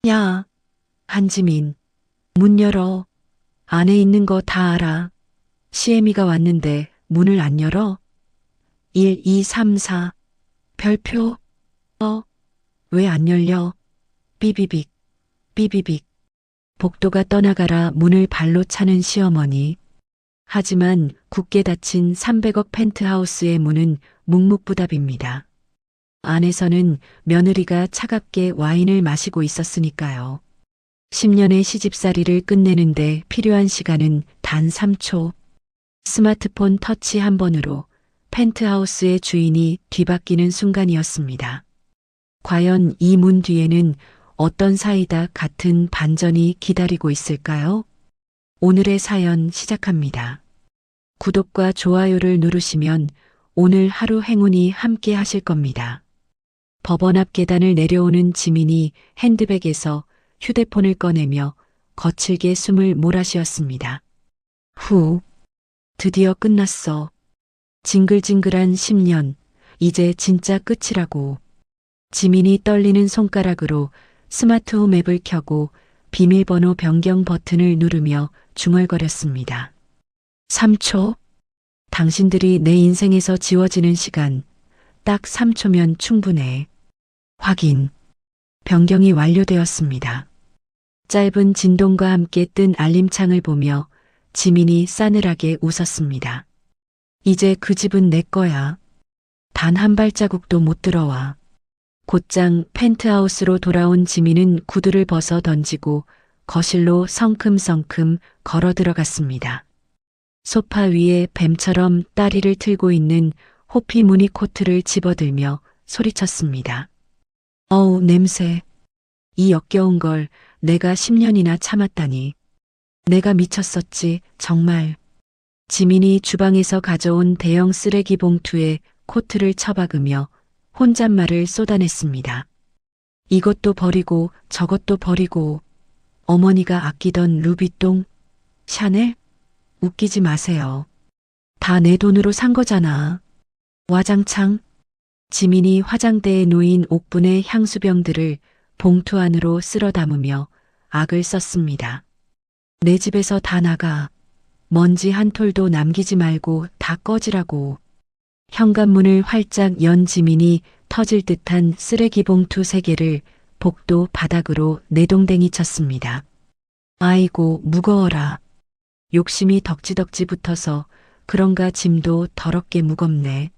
야, 한지민, 문 열어. 안에 있는 거 다 알아. 시애미가 왔는데 문을 안 열어? 1, 2, 3, 4. 별표? 왜 안 열려? 삐비빅, 삐비빅. 복도가 떠나가라 문을 발로 차는 시어머니. 하지만 굳게 닫힌 300억 펜트하우스의 문은 묵묵부답입니다. 안에서는 며느리가 차갑게 와인을 마시고 있었으니까요. 10년의 시집살이를 끝내는데 필요한 시간은 단 3초. 스마트폰 터치 한 번으로 펜트하우스의 주인이 뒤바뀌는 순간이었습니다. 과연 이 문 뒤에는 어떤 사이다 같은 반전이 기다리고 있을까요? 오늘의 사연 시작합니다. 구독과 좋아요를 누르시면 오늘 하루 행운이 함께 하실 겁니다. 법원 앞 계단을 내려오는 지민이 핸드백에서 휴대폰을 꺼내며 거칠게 숨을 몰아쉬었습니다. 후, 드디어 끝났어. 징글징글한 10년, 이제 진짜 끝이라고. 지민이 떨리는 손가락으로 스마트홈 앱을 켜고 비밀번호 변경 버튼을 누르며 중얼거렸습니다. 3초? 당신들이 내 인생에서 지워지는 시간, 딱 3초면 충분해. 확인. 변경이 완료되었습니다. 짧은 진동과 함께 뜬 알림창을 보며 지민이 싸늘하게 웃었습니다. 이제 그 집은 내 거야. 단 한 발자국도 못 들어와. 곧장 펜트하우스로 돌아온 지민은 구두를 벗어 던지고 거실로 성큼성큼 걸어 들어갔습니다. 소파 위에 뱀처럼 다리를 틀고 있는 호피 무늬 코트를 집어들며 소리쳤습니다. 어우, 냄새. 이 역겨운 걸 내가 10년이나 참았다니. 내가 미쳤었지, 정말. 지민이 주방에서 가져온 대형 쓰레기 봉투에 코트를 처박으며 혼잣말을 쏟아냈습니다. 이것도 버리고 저것도 버리고 어머니가 아끼던 루비똥, 샤넬? 웃기지 마세요. 다 내 돈으로 산 거잖아. 와장창. 지민이 화장대에 놓인 옥분의 향수병들을 봉투 안으로 쓸어 담으며 악을 썼습니다. 내 집에서 다 나가. 먼지 한 톨도 남기지 말고 다 꺼지라고. 현관문을 활짝 연 지민이 터질 듯한 쓰레기 봉투 3개를 복도 바닥으로 내동댕이 쳤습니다. 아이고, 무거워라. 욕심이 덕지덕지 붙어서 그런가 짐도 더럽게 무겁네.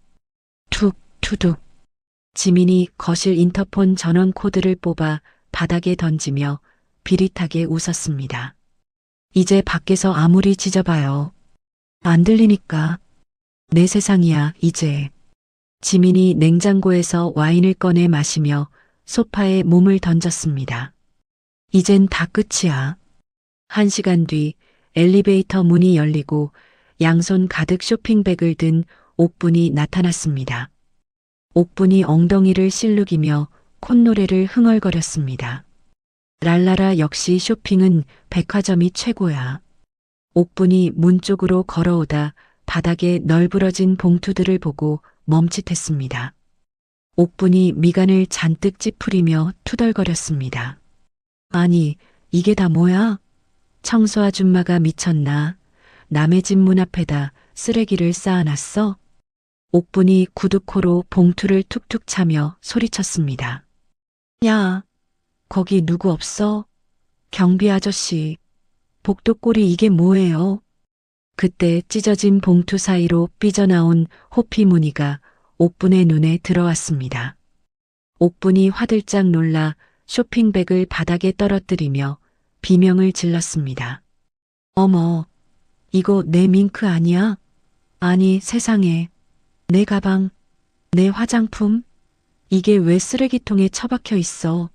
툭, 투둑. 지민이 거실 인터폰 전원 코드를 뽑아 바닥에 던지며 비릿하게 웃었습니다. 이제 밖에서 아무리 짖어봐요. 안 들리니까. 내 세상이야, 이제. 지민이 냉장고에서 와인을 꺼내 마시며 소파에 몸을 던졌습니다. 이젠 다 끝이야. 1시간 뒤 엘리베이터 문이 열리고 양손 가득 쇼핑백을 든 옥분이 나타났습니다. 옥분이 엉덩이를 실룩이며 콧노래를 흥얼거렸습니다. 랄라라, 역시 쇼핑은 백화점이 최고야. 옥분이 문 쪽으로 걸어오다 바닥에 널브러진 봉투들을 보고 멈칫했습니다. 옥분이 미간을 잔뜩 찌푸리며 투덜거렸습니다. 아니, 이게 다 뭐야? 청소 아줌마가 미쳤나? 남의 집 문 앞에다 쓰레기를 쌓아놨어? 옥분이 구두코로 봉투를 툭툭 차며 소리쳤습니다. 야, 거기 누구 없어? 경비 아저씨, 복도꼴이 이게 뭐예요? 그때 찢어진 봉투 사이로 삐져나온 호피 무늬가 옥분의 눈에 들어왔습니다. 옥분이 화들짝 놀라 쇼핑백을 바닥에 떨어뜨리며 비명을 질렀습니다. 어머, 이거 내 밍크 아니야? 아니, 세상에. 내 가방, 내 화장품? 이게 왜 쓰레기통에 처박혀 있어?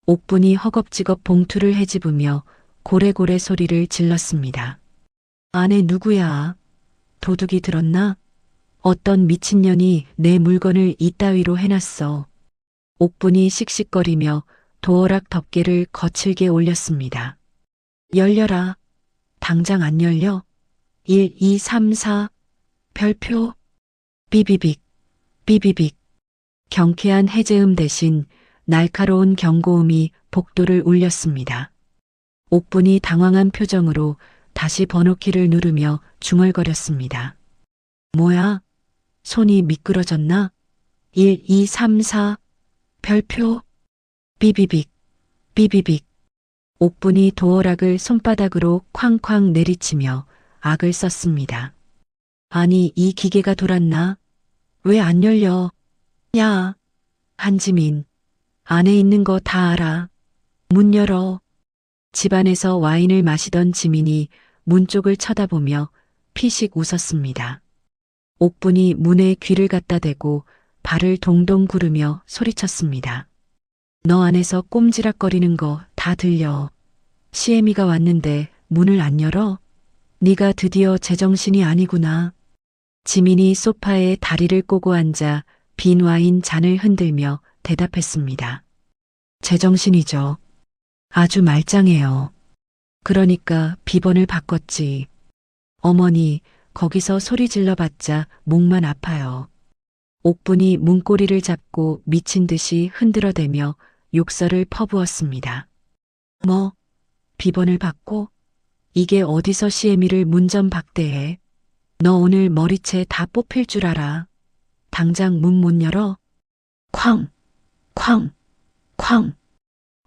옥분이 허겁지겁 봉투를 헤집으며 고래고래 소리를 질렀습니다. 안에 누구야? 도둑이 들었나? 어떤 미친년이 내 물건을 이따위로 해놨어. 옥분이 씩씩거리며 도어락 덮개를 거칠게 올렸습니다. 열려라. 당장 안 열려? 1, 2, 3, 4. 별표. 삐비빅, 삐비빅. 경쾌한 해제음 대신 날카로운 경고음이 복도를 울렸습니다. 옥분이 당황한 표정으로 다시 번호키를 누르며 중얼거렸습니다. 뭐야? 손이 미끄러졌나? 1, 2, 3, 4. 별표. 비비빅. 비비빅. 옥분이 도어락을 손바닥으로 쾅쾅 내리치며 악을 썼습니다. 아니, 이 기계가 돌았나? 왜 안 열려? 야, 한지민. 안에 있는 거 다 알아. 문 열어. 집안에서 와인을 마시던 지민이 문 쪽을 쳐다보며 피식 웃었습니다. 옥분이 문에 귀를 갖다 대고 발을 동동 구르며 소리쳤습니다. 너 안에서 꼼지락거리는 거 다 들려. 시애미가 왔는데 문을 안 열어? 네가 드디어 제정신이 아니구나. 지민이 소파에 다리를 꼬고 앉아 빈 와인 잔을 흔들며 대답했습니다. 제정신이죠. 아주 말짱해요. 그러니까 비번을 바꿨지. 어머니, 거기서 소리 질러봤자 목만 아파요. 옥분이 문고리를 잡고 미친 듯이 흔들어대며 욕설을 퍼부었습니다. 뭐, 비번을 바꿔? 이게 어디서 시애미를 문전박대해? 너 오늘 머리채 다 뽑힐 줄 알아. 당장 문 못 열어? 쾅, 쾅, 쾅.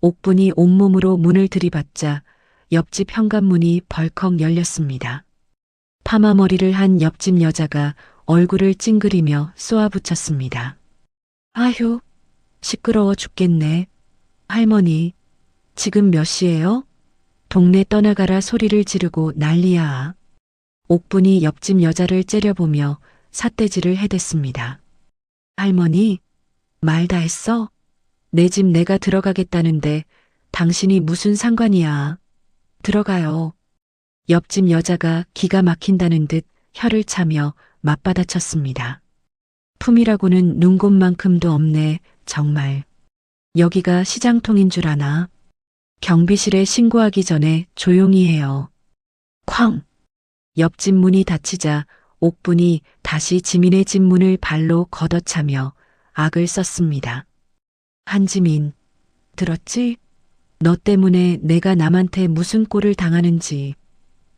옥분이 온몸으로 문을 들이받자 옆집 현관문이 벌컥 열렸습니다. 파마머리를 한 옆집 여자가 얼굴을 찡그리며 쏘아붙였습니다. 아휴, 시끄러워 죽겠네. 할머니, 지금 몇 시예요? 동네 떠나가라 소리를 지르고 난리야. 옥분이 옆집 여자를 째려보며 삿대질을 해댔습니다. 할머니, 말 다 했어? 내 집 내가 들어가겠다는데 당신이 무슨 상관이야. 들어가요. 옆집 여자가 기가 막힌다는 듯 혀를 차며 맞받아쳤습니다. 품이라고는 눈곱만큼도 없네, 정말. 여기가 시장통인 줄 아나? 경비실에 신고하기 전에 조용히 해요. 쾅! 옆집 문이 닫히자 옥분이 다시 지민의 집 문을 발로 걷어차며 악을 썼습니다. 한지민, 들었지? 너 때문에 내가 남한테 무슨 꼴을 당하는지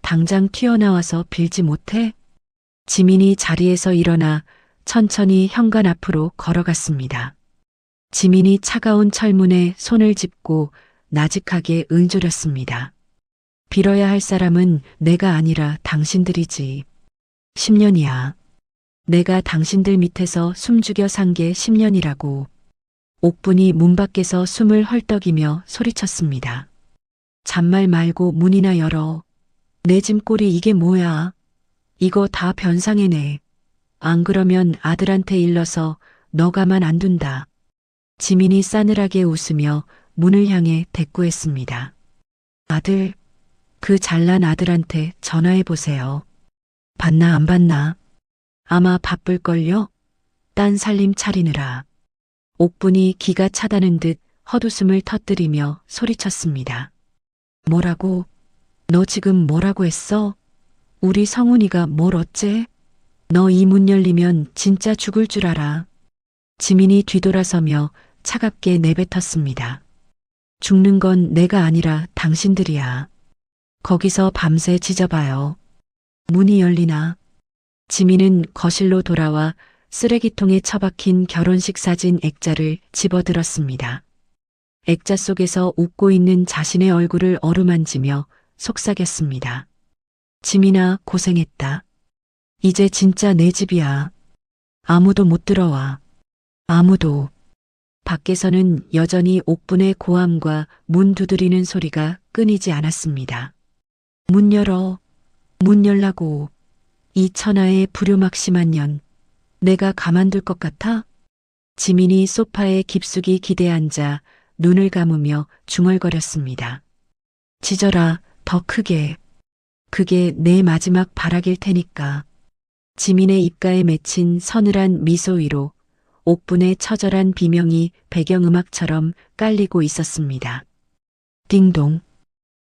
당장 튀어나와서 빌지 못해? 지민이 자리에서 일어나 천천히 현관 앞으로 걸어갔습니다. 지민이 차가운 철문에 손을 짚고 나직하게 응조렸습니다. 빌어야 할 사람은 내가 아니라 당신들이지. 10년이야. 내가 당신들 밑에서 숨죽여 산 게 10년이라고. 옥분이 문 밖에서 숨을 헐떡이며 소리쳤습니다. 잔말 말고 문이나 열어. 내 짐꼴이 이게 뭐야. 이거 다 변상해내. 안 그러면 아들한테 일러서 너 가만 안 둔다. 지민이 싸늘하게 웃으며 문을 향해 대꾸했습니다. 아들, 그 잘난 아들한테 전화해보세요. 받나 안 받나? 아마 바쁠걸요? 딴 살림 차리느라. 옥분이 기가 차다는 듯 헛웃음을 터뜨리며 소리쳤습니다. 뭐라고? 너 지금 뭐라고 했어? 우리 성훈이가 뭘 어째? 너 이 문 열리면 진짜 죽을 줄 알아. 지민이 뒤돌아서며 차갑게 내뱉었습니다. 죽는 건 내가 아니라 당신들이야. 거기서 밤새 지져봐요. 문이 열리나? 지민은 거실로 돌아와 쓰레기통에 처박힌 결혼식 사진 액자를 집어들었습니다. 액자 속에서 웃고 있는 자신의 얼굴을 어루만지며 속삭였습니다. 지민아, 고생했다. 이제 진짜 내 집이야. 아무도 못 들어와. 아무도. 밖에서는 여전히 옥분의 고함과 문 두드리는 소리가 끊이지 않았습니다. 문 열어. 문 열라고. 이 천하의 불효막심한 년. 내가 가만둘 것 같아? 지민이 소파에 깊숙이 기대앉아 눈을 감으며 중얼거렸습니다. 짖어라, 더 크게. 그게 내 마지막 발악일 테니까. 지민의 입가에 맺힌 서늘한 미소 위로 옥분의 처절한 비명이 배경음악처럼 깔리고 있었습니다. 띵동.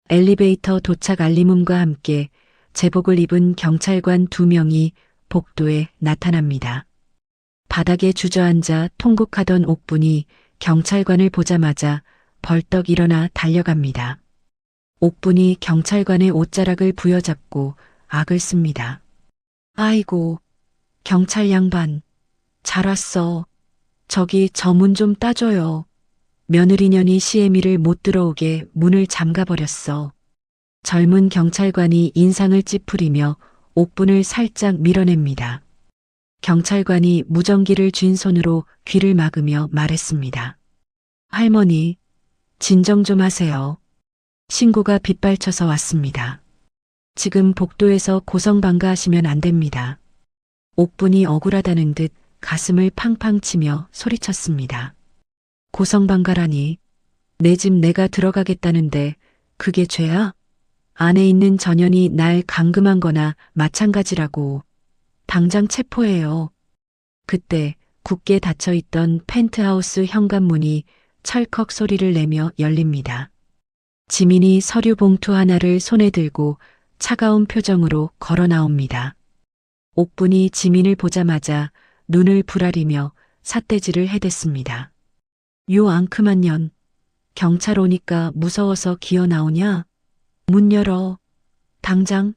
엘리베이터 도착 알림음과 함께 제복을 입은 경찰관 2명이 복도에 나타납니다. 바닥에 주저앉아 통곡하던 옥분이 경찰관을 보자마자 벌떡 일어나 달려갑니다. 옥분이 경찰관의 옷자락을 부여잡고 악을 씁니다. 아이고, 경찰 양반. 잘 왔어. 저기 저 문 좀 따줘요. 며느리년이 시애미를 못 들어오게 문을 잠가버렸어. 젊은 경찰관이 인상을 찌푸리며 옥분을 살짝 밀어냅니다. 경찰관이 무전기를 쥔 손으로 귀를 막으며 말했습니다. 할머니, 진정 좀 하세요. 신고가 빗발쳐서 왔습니다. 지금 복도에서 고성방가하시면 안 됩니다. 옥분이 억울하다는 듯 가슴을 팡팡 치며 소리쳤습니다. 고성방가라니, 내 집 내가 들어가겠다는데 그게 죄야? 안에 있는 전현이 날 감금한 거나 마찬가지라고. 당장 체포해요. 그때 굳게 닫혀있던 펜트하우스 현관문이 철컥 소리를 내며 열립니다. 지민이 서류 봉투 하나를 손에 들고 차가운 표정으로 걸어 나옵니다. 옥분이 지민을 보자마자 눈을 부라리며 삿대질을 해댔습니다. 요 앙큼한 년, 경찰 오니까 무서워서 기어 나오냐? 문 열어. 당장.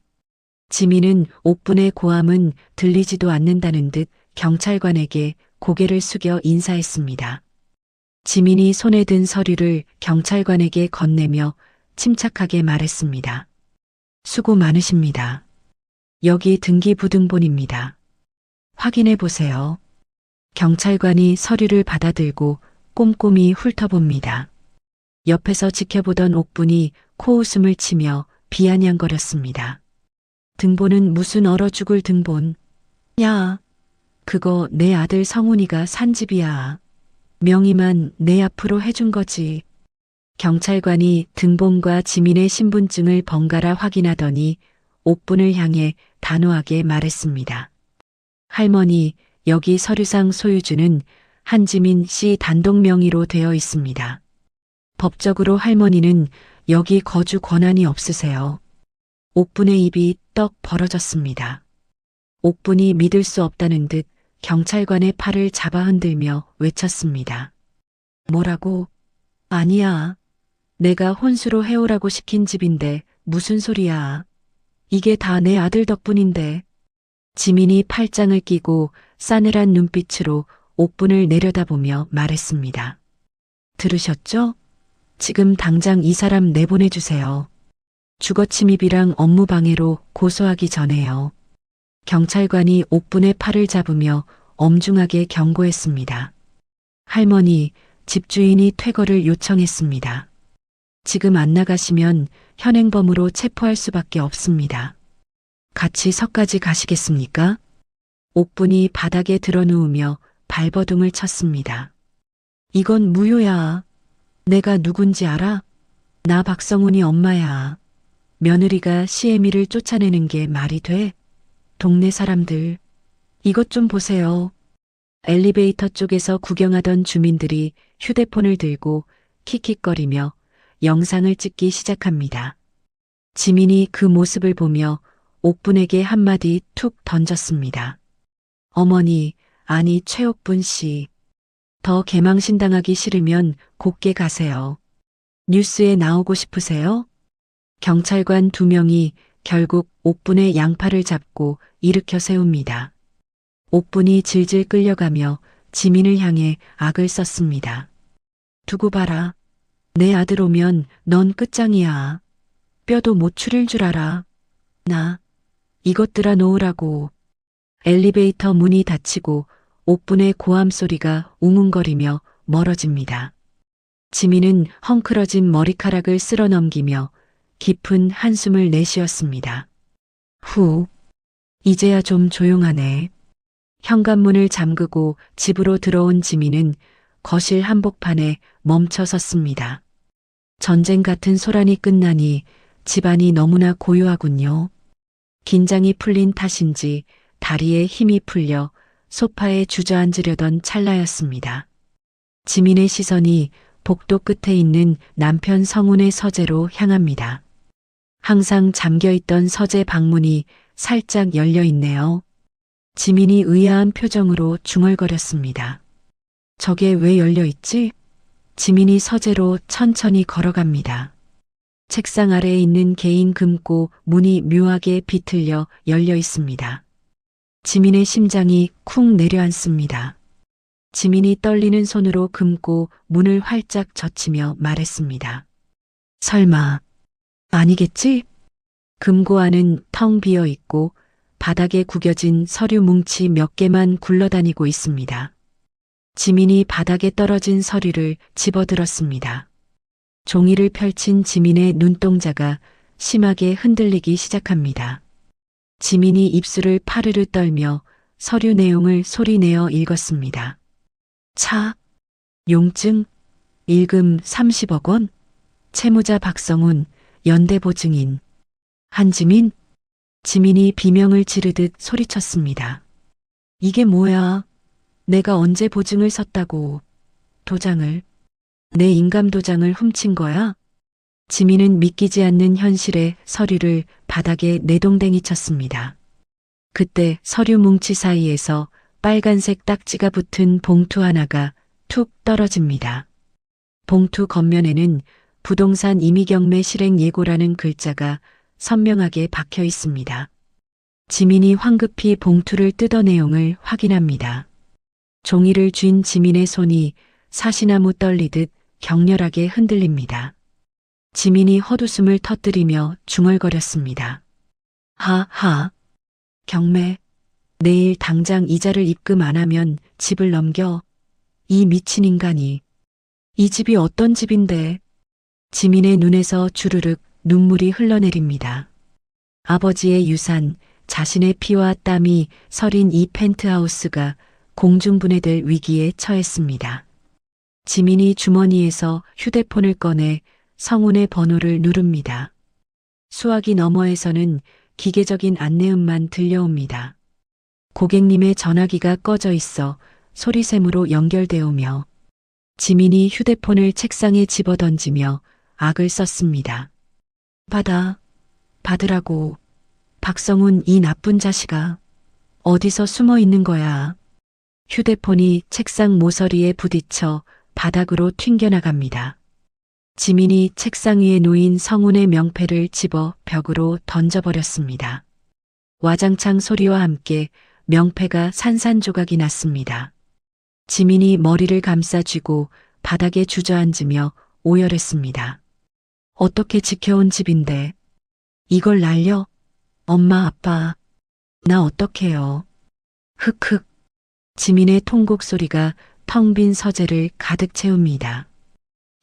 지민은 옥분의 고함은 들리지도 않는다는 듯 경찰관에게 고개를 숙여 인사했습니다. 지민이 손에 든 서류를 경찰관에게 건네며 침착하게 말했습니다. 수고 많으십니다. 여기 등기부등본입니다. 확인해 보세요. 경찰관이 서류를 받아들고 꼼꼼히 훑어봅니다. 옆에서 지켜보던 옥분이 코웃음을 치며 비아냥거렸습니다. 등본은 무슨 얼어 죽을 등본. 야, 그거 내 아들 성훈이가 산 집이야. 명의만 내 앞으로 해준 거지. 경찰관이 등본과 지민의 신분증을 번갈아 확인하더니 옥분을 향해 단호하게 말했습니다. 할머니, 여기 서류상 소유주는 한지민 씨 단독 명의로 되어 있습니다. 법적으로 할머니는 여기 거주 권한이 없으세요. 옥분의 입이 떡 벌어졌습니다. 옥분이 믿을 수 없다는 듯 경찰관의 팔을 잡아 흔들며 외쳤습니다. 뭐라고? 아니야. 내가 혼수로 해오라고 시킨 집인데 무슨 소리야. 이게 다 내 아들 덕분인데. 지민이 팔짱을 끼고 싸늘한 눈빛으로 옥분을 내려다보며 말했습니다. 들으셨죠? 지금 당장 이 사람 내보내주세요. 주거침입이랑 업무방해로 고소하기 전에요. 경찰관이 옥분의 팔을 잡으며 엄중하게 경고했습니다. 할머니, 집주인이 퇴거를 요청했습니다. 지금 안 나가시면 현행범으로 체포할 수밖에 없습니다. 같이 서까지 가시겠습니까? 옥분이 바닥에 드러누우며 발버둥을 쳤습니다. 이건 무효야. 내가 누군지 알아? 나 박성훈이 엄마야. 며느리가 시애미를 쫓아내는 게 말이 돼? 동네 사람들, 이것 좀 보세요. 엘리베이터 쪽에서 구경하던 주민들이 휴대폰을 들고 킥킥거리며 영상을 찍기 시작합니다. 지민이 그 모습을 보며 옥분에게 한마디 툭 던졌습니다. 어머니, 아니 최옥분 씨. 더 개망신당하기 싫으면 곱게 가세요. 뉴스에 나오고 싶으세요? 경찰관 2명이 결국 옥분의 양팔을 잡고 일으켜 세웁니다. 옥분이 질질 끌려가며 지민을 향해 악을 썼습니다. 두고 봐라. 내 아들 오면 넌 끝장이야. 뼈도 못 추릴 줄 알아. 나 이것들아 놓으라고. 엘리베이터 문이 닫히고 옥분의 고함 소리가 웅웅거리며 멀어집니다. 지민은 헝클어진 머리카락을 쓸어 넘기며 깊은 한숨을 내쉬었습니다. 후, 이제야 좀 조용하네. 현관문을 잠그고 집으로 들어온 지민은 거실 한복판에 멈춰 섰습니다. 전쟁 같은 소란이 끝나니 집안이 너무나 고요하군요. 긴장이 풀린 탓인지 다리에 힘이 풀려 소파에 주저앉으려던 찰나였습니다. 지민의 시선이 복도 끝에 있는 남편 성훈의 서재로 향합니다. 항상 잠겨있던 서재 방문이 살짝 열려 있네요. 지민이 의아한 표정으로 중얼거렸습니다. 저게 왜 열려 있지? 지민이 서재로 천천히 걸어갑니다. 책상 아래에 있는 개인 금고 문이 묘하게 비틀려 열려 있습니다. 지민의 심장이 쿵 내려앉습니다. 지민이 떨리는 손으로 금고 문을 활짝 젖히며 말했습니다. 설마, 아니겠지? 금고 안은 텅 비어 있고 바닥에 구겨진 서류 뭉치 몇 개만 굴러다니고 있습니다. 지민이 바닥에 떨어진 서류를 집어들었습니다. 종이를 펼친 지민의 눈동자가 심하게 흔들리기 시작합니다. 지민이 입술을 파르르 떨며 서류 내용을 소리내어 읽었습니다. 차, 용증, 일금 30억 원, 채무자 박성훈, 연대보증인, 한지민, 지민이 비명을 지르듯 소리쳤습니다. 이게 뭐야? 내가 언제 보증을 섰다고? 도장을, 내 인감도장을 훔친 거야? 지민은 믿기지 않는 현실에 서류를 바닥에 내동댕이 쳤습니다. 그때 서류 뭉치 사이에서 빨간색 딱지가 붙은 봉투 하나가 툭 떨어집니다. 봉투 겉면에는 부동산 임의경매 실행 예고라는 글자가 선명하게 박혀 있습니다. 지민이 황급히 봉투를 뜯어 내용을 확인합니다. 종이를 쥔 지민의 손이 사시나무 떨리듯 격렬하게 흔들립니다. 지민이 헛웃음을 터뜨리며 중얼거렸습니다. 하하, 경매, 내일 당장 이자를 입금 안 하면 집을 넘겨. 이 미친 인간이. 이 집이 어떤 집인데. 지민의 눈에서 주르륵 눈물이 흘러내립니다. 아버지의 유산, 자신의 피와 땀이 서린 이 펜트하우스가 공중분해될 위기에 처했습니다. 지민이 주머니에서 휴대폰을 꺼내 성훈의 번호를 누릅니다. 수화기 너머에서는 기계적인 안내음만 들려옵니다. 고객님의 전화기가 꺼져 있어 소리샘으로 연결되어 오며 지민이 휴대폰을 책상에 집어던지며 악을 썼습니다. 받으라고. 박성훈 이 나쁜 자식아. 어디서 숨어 있는 거야. 휴대폰이 책상 모서리에 부딪혀 바닥으로 튕겨나갑니다. 지민이 책상 위에 놓인 성훈의 명패를 집어 벽으로 던져버렸습니다. 와장창 소리와 함께 명패가 산산조각이 났습니다. 지민이 머리를 감싸쥐고 바닥에 주저앉으며 오열했습니다. 어떻게 지켜온 집인데 이걸 날려? 엄마 아빠 나 어떡해요. 흑흑. 지민의 통곡 소리가 텅 빈 서재를 가득 채웁니다.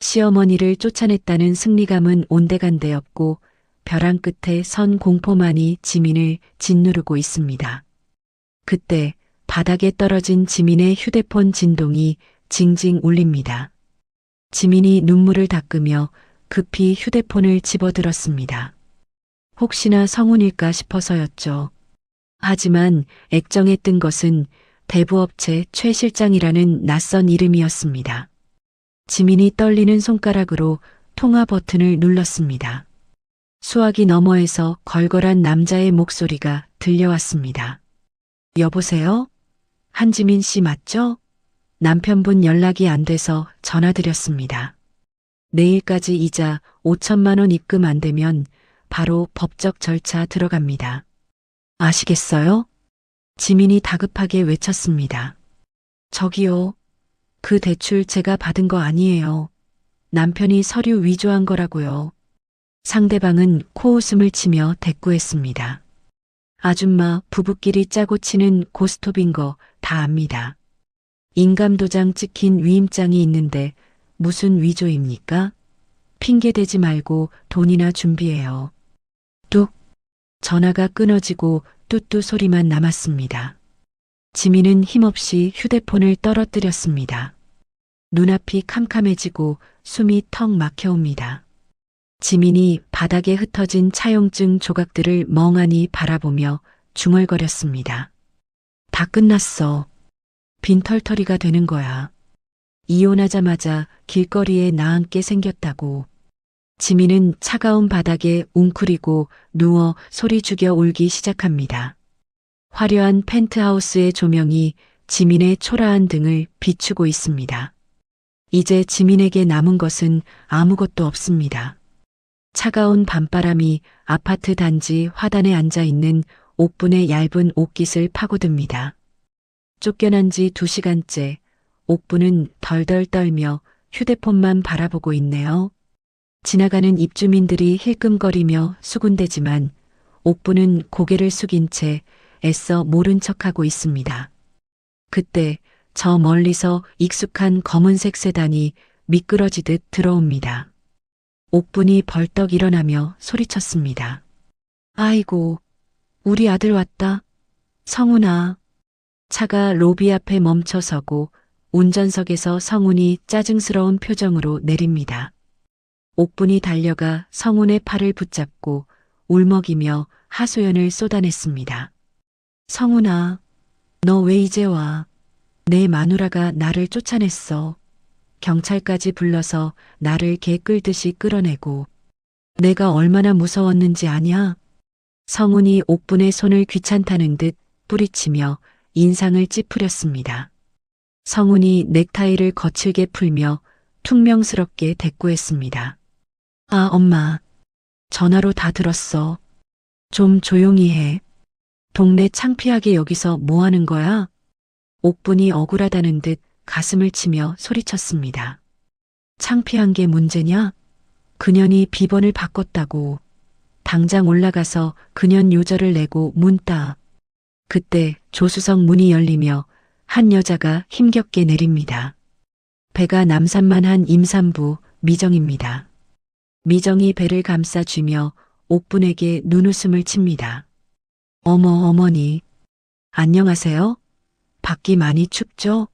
시어머니를 쫓아냈다는 승리감은 온데간데 없고 벼랑 끝에 선 공포만이 지민을 짓누르고 있습니다. 그때 바닥에 떨어진 지민의 휴대폰 진동이 징징 울립니다. 지민이 눈물을 닦으며 급히 휴대폰을 집어들었습니다. 혹시나 성훈일까 싶어서였죠. 하지만 액정에 뜬 것은 대부업체 최 실장이라는 낯선 이름이었습니다. 지민이 떨리는 손가락으로 통화 버튼을 눌렀습니다. 수화기 너머에서 걸걸한 남자의 목소리가 들려왔습니다. 여보세요? 한지민 씨 맞죠? 남편분 연락이 안 돼서 전화드렸습니다. 내일까지 이자 5천만 원 입금 안 되면 바로 법적 절차 들어갑니다. 아시겠어요? 지민이 다급하게 외쳤습니다. 저기요. 그 대출 제가 받은 거 아니에요. 남편이 서류 위조한 거라고요. 상대방은 코웃음을 치며 대꾸했습니다. 아줌마 부부끼리 짜고 치는 고스톱인 거 다 압니다. 인감도장 찍힌 위임장이 있는데 무슨 위조입니까? 핑계대지 말고 돈이나 준비해요. 뚝. 전화가 끊어지고 뚜뚜 소리만 남았습니다. 지민은 힘없이 휴대폰을 떨어뜨렸습니다. 눈앞이 캄캄해지고 숨이 턱 막혀옵니다. 지민이 바닥에 흩어진 차용증 조각들을 멍하니 바라보며 중얼거렸습니다. 다 끝났어. 빈털터리가 되는 거야. 이혼하자마자 길거리에 나앉게 생겼다고. 지민은 차가운 바닥에 웅크리고 누워 소리 죽여 울기 시작합니다. 화려한 펜트하우스의 조명이 지민의 초라한 등을 비추고 있습니다. 이제 지민에게 남은 것은 아무것도 없습니다. 차가운 밤바람이 아파트 단지 화단에 앉아 있는 옥분의 얇은 옷깃을 파고듭니다. 쫓겨난 지 2시간째 옥분은 덜덜 떨며 휴대폰만 바라보고 있네요. 지나가는 입주민들이 힐끔거리며 수군대지만 옥분은 고개를 숙인 채 애써 모른 척하고 있습니다. 그때 저 멀리서 익숙한 검은색 세단이 미끄러지듯 들어옵니다. 옥분이 벌떡 일어나며 소리쳤습니다. 아이고, 우리 아들 왔다. 성훈아. 차가 로비 앞에 멈춰서고 운전석에서 성훈이 짜증스러운 표정으로 내립니다. 옥분이 달려가 성훈의 팔을 붙잡고 울먹이며 하소연을 쏟아냈습니다. 성훈아, 너 왜 이제 와? 내 마누라가 나를 쫓아냈어. 경찰까지 불러서 나를 개 끌듯이 끌어내고. 내가 얼마나 무서웠는지 아냐? 성훈이 옥분의 손을 귀찮다는 듯 뿌리치며 인상을 찌푸렸습니다. 성훈이 넥타이를 거칠게 풀며 퉁명스럽게 대꾸했습니다. 아, 엄마. 전화로 다 들었어. 좀 조용히 해. 동네 창피하게 여기서 뭐 하는 거야? 옥분이 억울하다는 듯 가슴을 치며 소리쳤습니다. 창피한 게 문제냐? 그년이 비번을 바꿨다고. 당장 올라가서 그년 요절을 내고 문 따. 그때 조수석 문이 열리며 한 여자가 힘겹게 내립니다. 배가 남산만한 임산부 미정입니다. 미정이 배를 감싸쥐며 옥분에게 눈웃음을 칩니다. 어머 어머니. 안녕하세요? 밖이 많이 춥죠?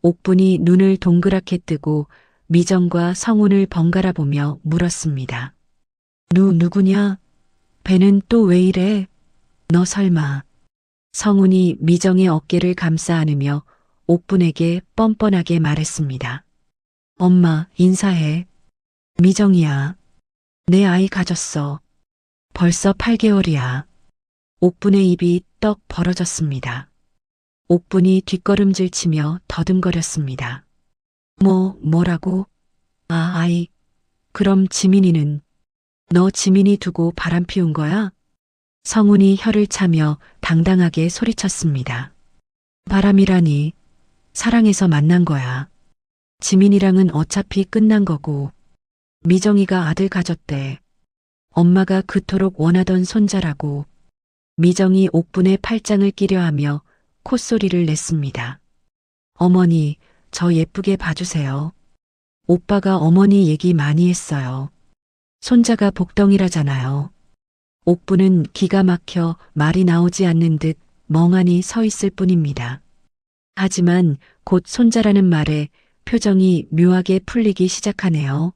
옥분이 눈을 동그랗게 뜨고 미정과 성훈을 번갈아 보며 물었습니다. 누구냐? 배는 또 왜 이래? 너 설마. 성훈이 미정의 어깨를 감싸 안으며 옥분에게 뻔뻔하게 말했습니다. 엄마, 인사해. 미정이야. 내 아이 가졌어. 벌써 8개월이야. 옥분의 입이 떡 벌어졌습니다. 옥분이 뒷걸음질 치며 더듬거렸습니다. 뭐라고? 아, 아이. 그럼 지민이는? 너 지민이 두고 바람 피운 거야? 성훈이 혀를 차며 당당하게 소리쳤습니다. 바람이라니. 사랑해서 만난 거야. 지민이랑은 어차피 끝난 거고. 미정이가 아들 가졌대. 엄마가 그토록 원하던 손자라고. 미정이 옥분의 팔짱을 끼려 하며 콧소리를 냈습니다. 어머니, 저 예쁘게 봐주세요. 오빠가 어머니 얘기 많이 했어요. 손자가 복덩이라잖아요. 옥분은 기가 막혀 말이 나오지 않는 듯 멍하니 서 있을 뿐입니다. 하지만 곧 손자라는 말에 표정이 묘하게 풀리기 시작하네요.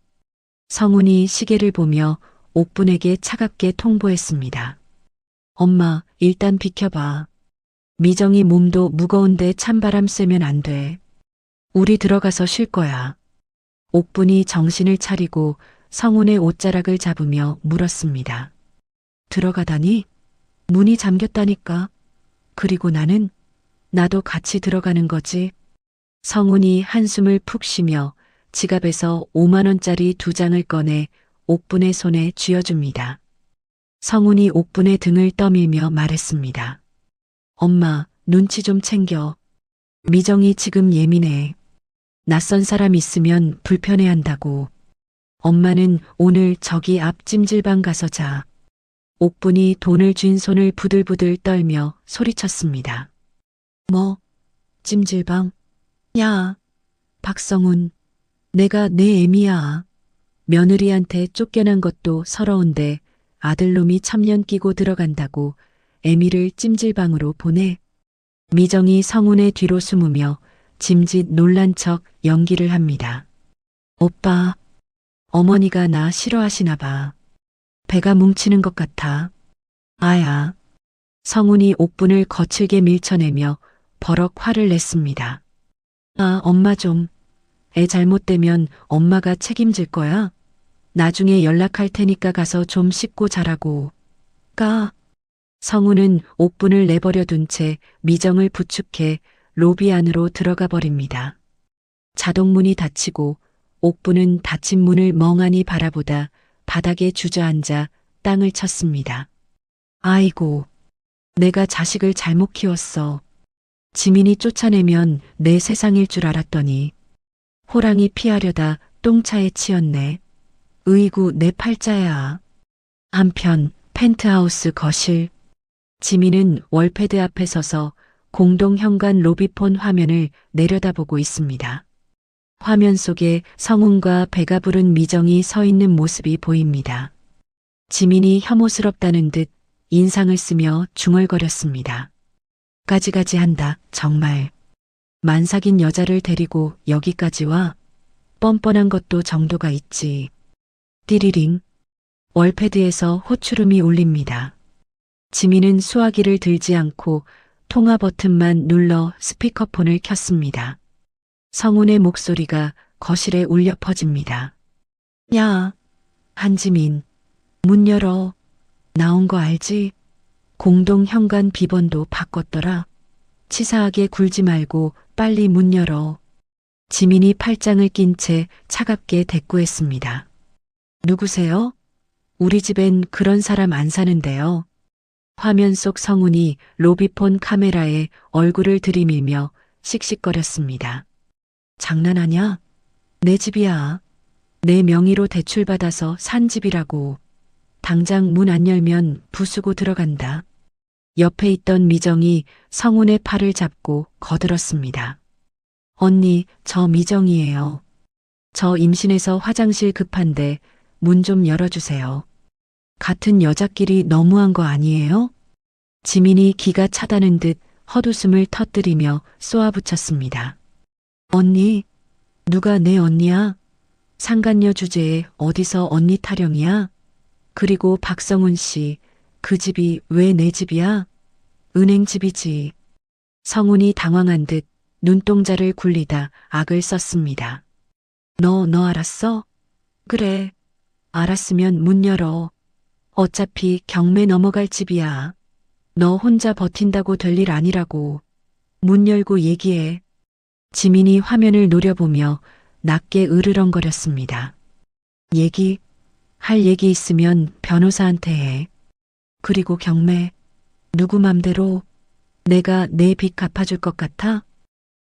성훈이 시계를 보며 옥분에게 차갑게 통보했습니다. 엄마, 일단 비켜봐. 미정이 몸도 무거운데 찬바람 쐬면 안 돼. 우리 들어가서 쉴 거야. 옥분이 정신을 차리고 성훈의 옷자락을 잡으며 물었습니다. 들어가다니? 문이 잠겼다니까. 그리고 나도 같이 들어가는 거지. 성훈이 한숨을 푹 쉬며 지갑에서 5만 원짜리 2장을 꺼내 옥분의 손에 쥐어줍니다. 성훈이 옥분의 등을 떠밀며 말했습니다. 엄마, 눈치 좀 챙겨. 미정이 지금 예민해. 낯선 사람 있으면 불편해한다고. 엄마는 오늘 저기 앞 찜질방 가서 자. 옥분이 돈을 쥔 손을 부들부들 떨며 소리쳤습니다. 뭐? 찜질방? 야, 박성훈. 내가 내 애미야. 며느리한테 쫓겨난 것도 서러운데 아들놈이 참년 끼고 들어간다고 애미를 찜질방으로 보내. 미정이 성훈의 뒤로 숨으며 짐짓 놀란 척 연기를 합니다. 오빠, 어머니가 나 싫어하시나 봐. 배가 뭉치는 것 같아. 아야. 성훈이 옥분을 거칠게 밀쳐내며 버럭 화를 냈습니다. 아, 엄마 좀. 애 잘못되면 엄마가 책임질 거야. 나중에 연락할 테니까 가서 좀 씻고 자라고. 가. 성훈은 옥분을 내버려 둔 채 미정을 부축해 로비 안으로 들어가 버립니다. 자동문이 닫히고 옥부는 닫힌 문을 멍하니 바라보다 바닥에 주저앉아 땅을 쳤습니다. 아이고, 내가 자식을 잘못 키웠어. 지민이 쫓아내면 내 세상일 줄 알았더니 호랑이 피하려다 똥차에 치였네. 으이구 내 팔자야. 한편 펜트하우스 거실. 지민은 월패드 앞에 서서 공동 현관 로비폰 화면을 내려다보고 있습니다. 화면 속에 성훈과 배가 부른 미정이 서 있는 모습이 보입니다. 지민이 혐오스럽다는 듯 인상을 쓰며 중얼거렸습니다. 까지가지 한다, 정말. 만삭인 여자를 데리고 여기까지 와? 뻔뻔한 것도 정도가 있지. 띠리링. 월패드에서 호출음이 울립니다. 지민은 수화기를 들지 않고 통화 버튼만 눌러 스피커폰을 켰습니다. 성훈의 목소리가 거실에 울려 퍼집니다. 야, 한지민. 문 열어. 나온 거 알지? 공동 현관 비번도 바꿨더라. 치사하게 굴지 말고 빨리 문 열어. 지민이 팔짱을 낀 채 차갑게 대꾸했습니다. 누구세요? 우리 집엔 그런 사람 안 사는데요. 화면 속 성훈이 로비폰 카메라에 얼굴을 들이밀며 씩씩거렸습니다. 장난하냐? 내 집이야. 내 명의로 대출받아서 산 집이라고. 당장 문 안 열면 부수고 들어간다. 옆에 있던 미정이 성훈의 팔을 잡고 거들었습니다. 언니, 저 미정이에요. 저 임신해서 화장실 급한데 문 좀 열어주세요. 같은 여자끼리 너무한 거 아니에요? 지민이 기가 차다는 듯 헛웃음을 터뜨리며 쏘아붙였습니다. 언니, 누가 내 언니야? 상간녀 주제에 어디서 언니 타령이야? 그리고 박성훈 씨, 그 집이 왜 내 집이야? 은행 집이지. 성훈이 당황한 듯 눈동자를 굴리다 악을 썼습니다. 너 알았어? 그래. 알았으면 문 열어. 어차피 경매 넘어갈 집이야. 너 혼자 버틴다고 될 일 아니라고. 문 열고 얘기해. 지민이 화면을 노려보며 낮게 으르렁거렸습니다. 할 얘기 있으면 변호사한테 해. 그리고 경매, 누구 맘대로. 내가 내 빚 갚아줄 것 같아?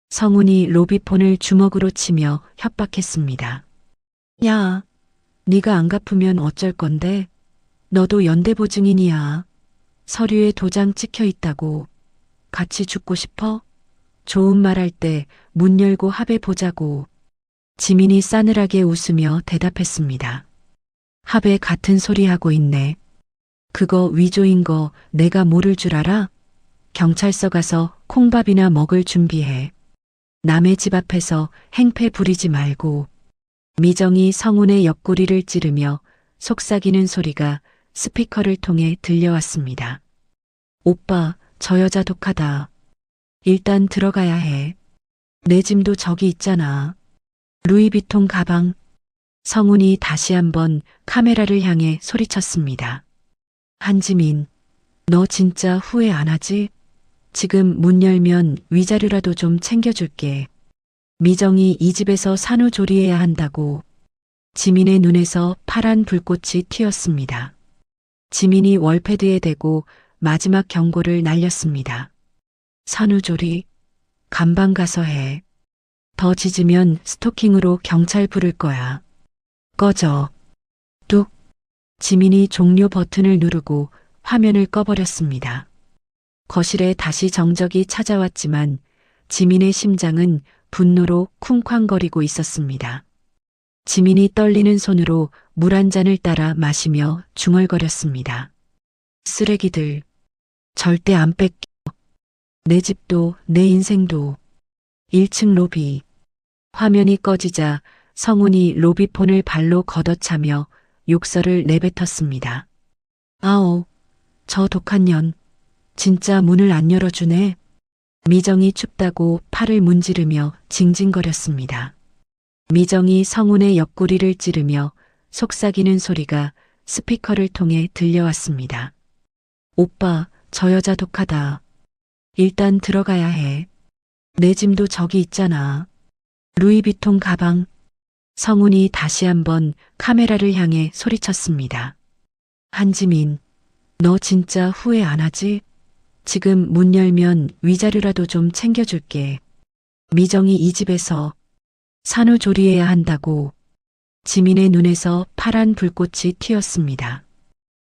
성훈이 로비폰을 주먹으로 치며 협박했습니다. 야, 네가 안 갚으면 어쩔 건데? 너도 연대보증인이야. 서류에 도장 찍혀 있다고. 같이 죽고 싶어? 좋은 말 할 때 문 열고 합의 보자고. 지민이 싸늘하게 웃으며 대답했습니다. 합의 같은 소리 하고 있네. 그거 위조인 거 내가 모를 줄 알아? 경찰서 가서 콩밥이나 먹을 준비해. 남의 집 앞에서 행패 부리지 말고. 미정이 성훈의 옆구리를 찌르며 속삭이는 소리가 스피커를 통해 들려왔습니다. 오빠, 저 여자 독하다. 일단 들어가야 해. 내 짐도 저기 있잖아. 루이비통 가방. 성훈이 다시 한번 카메라를 향해 소리쳤습니다. 한지민, 너 진짜 후회 안 하지? 지금 문 열면 위자료라도 좀 챙겨줄게. 미정이 이 집에서 산후조리해야 한다고. 지민의 눈에서 파란 불꽃이 튀었습니다. 지민이 월패드에 대고 마지막 경고를 날렸습니다. 산후조리, 감방 가서 해. 더 짖으면 스토킹으로 경찰 부를 거야. 꺼져. 뚝. 지민이 종료 버튼을 누르고 화면을 꺼버렸습니다. 거실에 다시 정적이 찾아왔지만 지민의 심장은 분노로 쿵쾅거리고 있었습니다. 지민이 떨리는 손으로 물 한 잔을 따라 마시며 중얼거렸습니다. 쓰레기들. 절대 안 뺏겨. 내 집도 내 인생도. 1층 로비. 화면이 꺼지자 성훈이 로비폰을 발로 걷어차며 욕설을 내뱉었습니다. 아오, 저 독한 년. 진짜 문을 안 열어주네. 미정이 춥다고 팔을 문지르며 징징거렸습니다. 미정이 성훈의 옆구리를 찌르며 속삭이는 소리가 스피커를 통해 들려왔습니다. 오빠, 저 여자 독하다. 일단 들어가야 해. 내 짐도 저기 있잖아. 루이비통 가방. 성훈이 다시 한번 카메라를 향해 소리쳤습니다. 한지민, 너 진짜 후회 안 하지? 지금 문 열면 위자료라도 좀 챙겨줄게. 미정이 이 집에서 산후조리해야 한다고. 지민의 눈에서 파란 불꽃이 튀었습니다.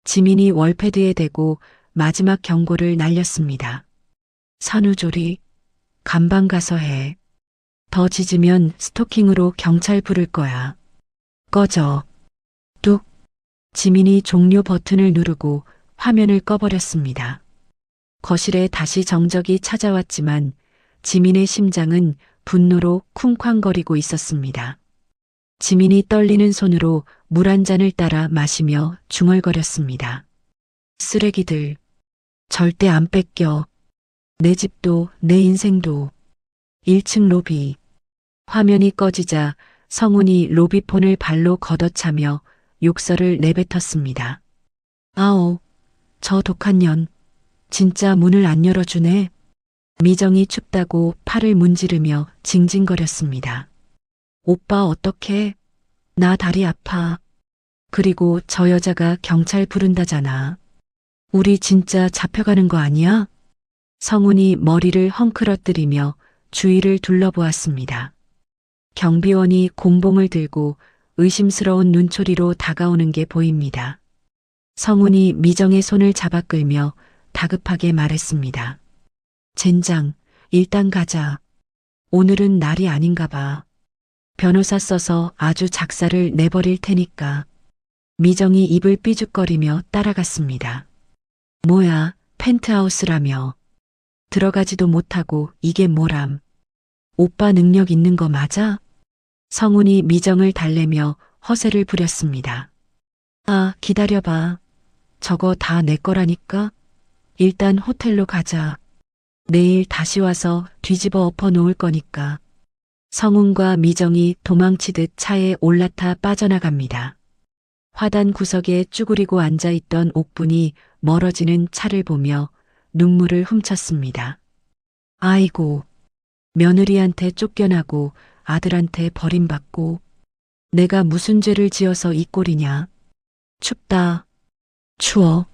지민이 월패드에 대고 마지막 경고를 날렸습니다. 산후조리, 감방 가서 해. 더 짖으면 스토킹으로 경찰 부를 거야. 꺼져. 뚝. 지민이 종료 버튼을 누르고 화면을 꺼버렸습니다. 거실에 다시 정적이 찾아왔지만 지민의 심장은 분노로 쿵쾅거리고 있었습니다. 지민이 떨리는 손으로 물 한 잔을 따라 마시며 중얼거렸습니다. 쓰레기들. 절대 안 뺏겨. 내 집도 내 인생도. 1층 로비. 화면이 꺼지자 성훈이 로비폰을 발로 걷어차며 욕설을 내뱉었습니다. 아오, 저 독한 년. 진짜 문을 안 열어주네. 미정이 춥다고 팔을 문지르며 징징거렸습니다. 오빠 어떡해? 나 다리 아파. 그리고 저 여자가 경찰 부른다잖아. 우리 진짜 잡혀가는 거 아니야? 성훈이 머리를 헝클어뜨리며 주위를 둘러보았습니다. 경비원이 곤봉을 들고 의심스러운 눈초리로 다가오는 게 보입니다. 성훈이 미정의 손을 잡아 끌며 다급하게 말했습니다. 젠장, 일단 가자. 오늘은 날이 아닌가 봐. 변호사 써서 아주 작사를 내버릴 테니까. 미정이 입을 삐죽거리며 따라갔습니다. 뭐야, 펜트하우스라며. 들어가지도 못하고 이게 뭐람. 오빠 능력 있는 거 맞아? 성훈이 미정을 달래며 허세를 부렸습니다. 아, 기다려봐. 저거 다 내 거라니까? 일단 호텔로 가자. 내일 다시 와서 뒤집어 엎어 놓을 거니까. 성훈과 미정이 도망치듯 차에 올라타 빠져나갑니다. 화단 구석에 쭈그리고 앉아있던 옥분이 멀어지는 차를 보며 눈물을 훔쳤습니다. 아이고, 며느리한테 쫓겨나고 아들한테 버림받고 내가 무슨 죄를 지어서 이 꼴이냐. 춥다. 추워.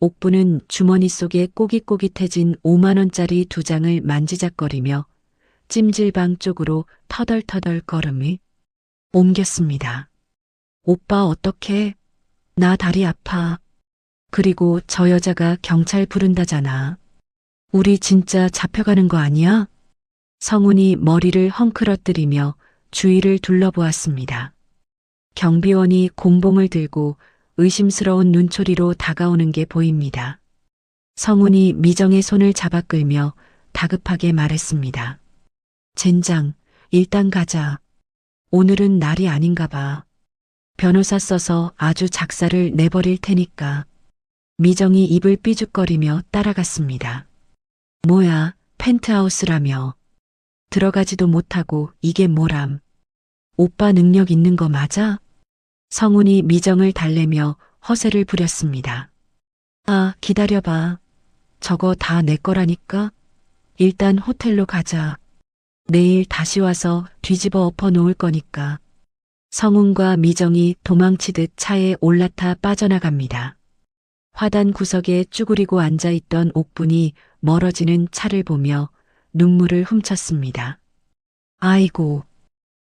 옥부는 주머니 속에 꼬깃꼬깃해진 5만 원짜리 2장을 만지작거리며 찜질방 쪽으로 터덜터덜 걸음이 옮겼습니다. 오빠 어떡해? 나 다리 아파. 그리고 저 여자가 경찰 부른다잖아. 우리 진짜 잡혀가는 거 아니야? 성훈이 머리를 헝클어뜨리며 주위를 둘러보았습니다. 경비원이 곤봉을 들고 의심스러운 눈초리로 다가오는 게 보입니다. 성훈이 미정의 손을 잡아 끌며 다급하게 말했습니다. 젠장, 일단 가자. 오늘은 날이 아닌가 봐. 변호사 써서 아주 작사를 내버릴 테니까. 미정이 입을 삐죽거리며 따라갔습니다. 뭐야, 펜트하우스라며. 들어가지도 못하고 이게 뭐람. 오빠 능력 있는 거 맞아? 성훈이 미정을 달래며 허세를 부렸습니다. 아, 기다려봐. 저거 다 내 거라니까? 일단 호텔로 가자. 내일 다시 와서 뒤집어 엎어 놓을 거니까. 성훈과 미정이 도망치듯 차에 올라타 빠져나갑니다. 화단 구석에 쭈그리고 앉아있던 옥분이 멀어지는 차를 보며 눈물을 훔쳤습니다. 아이고,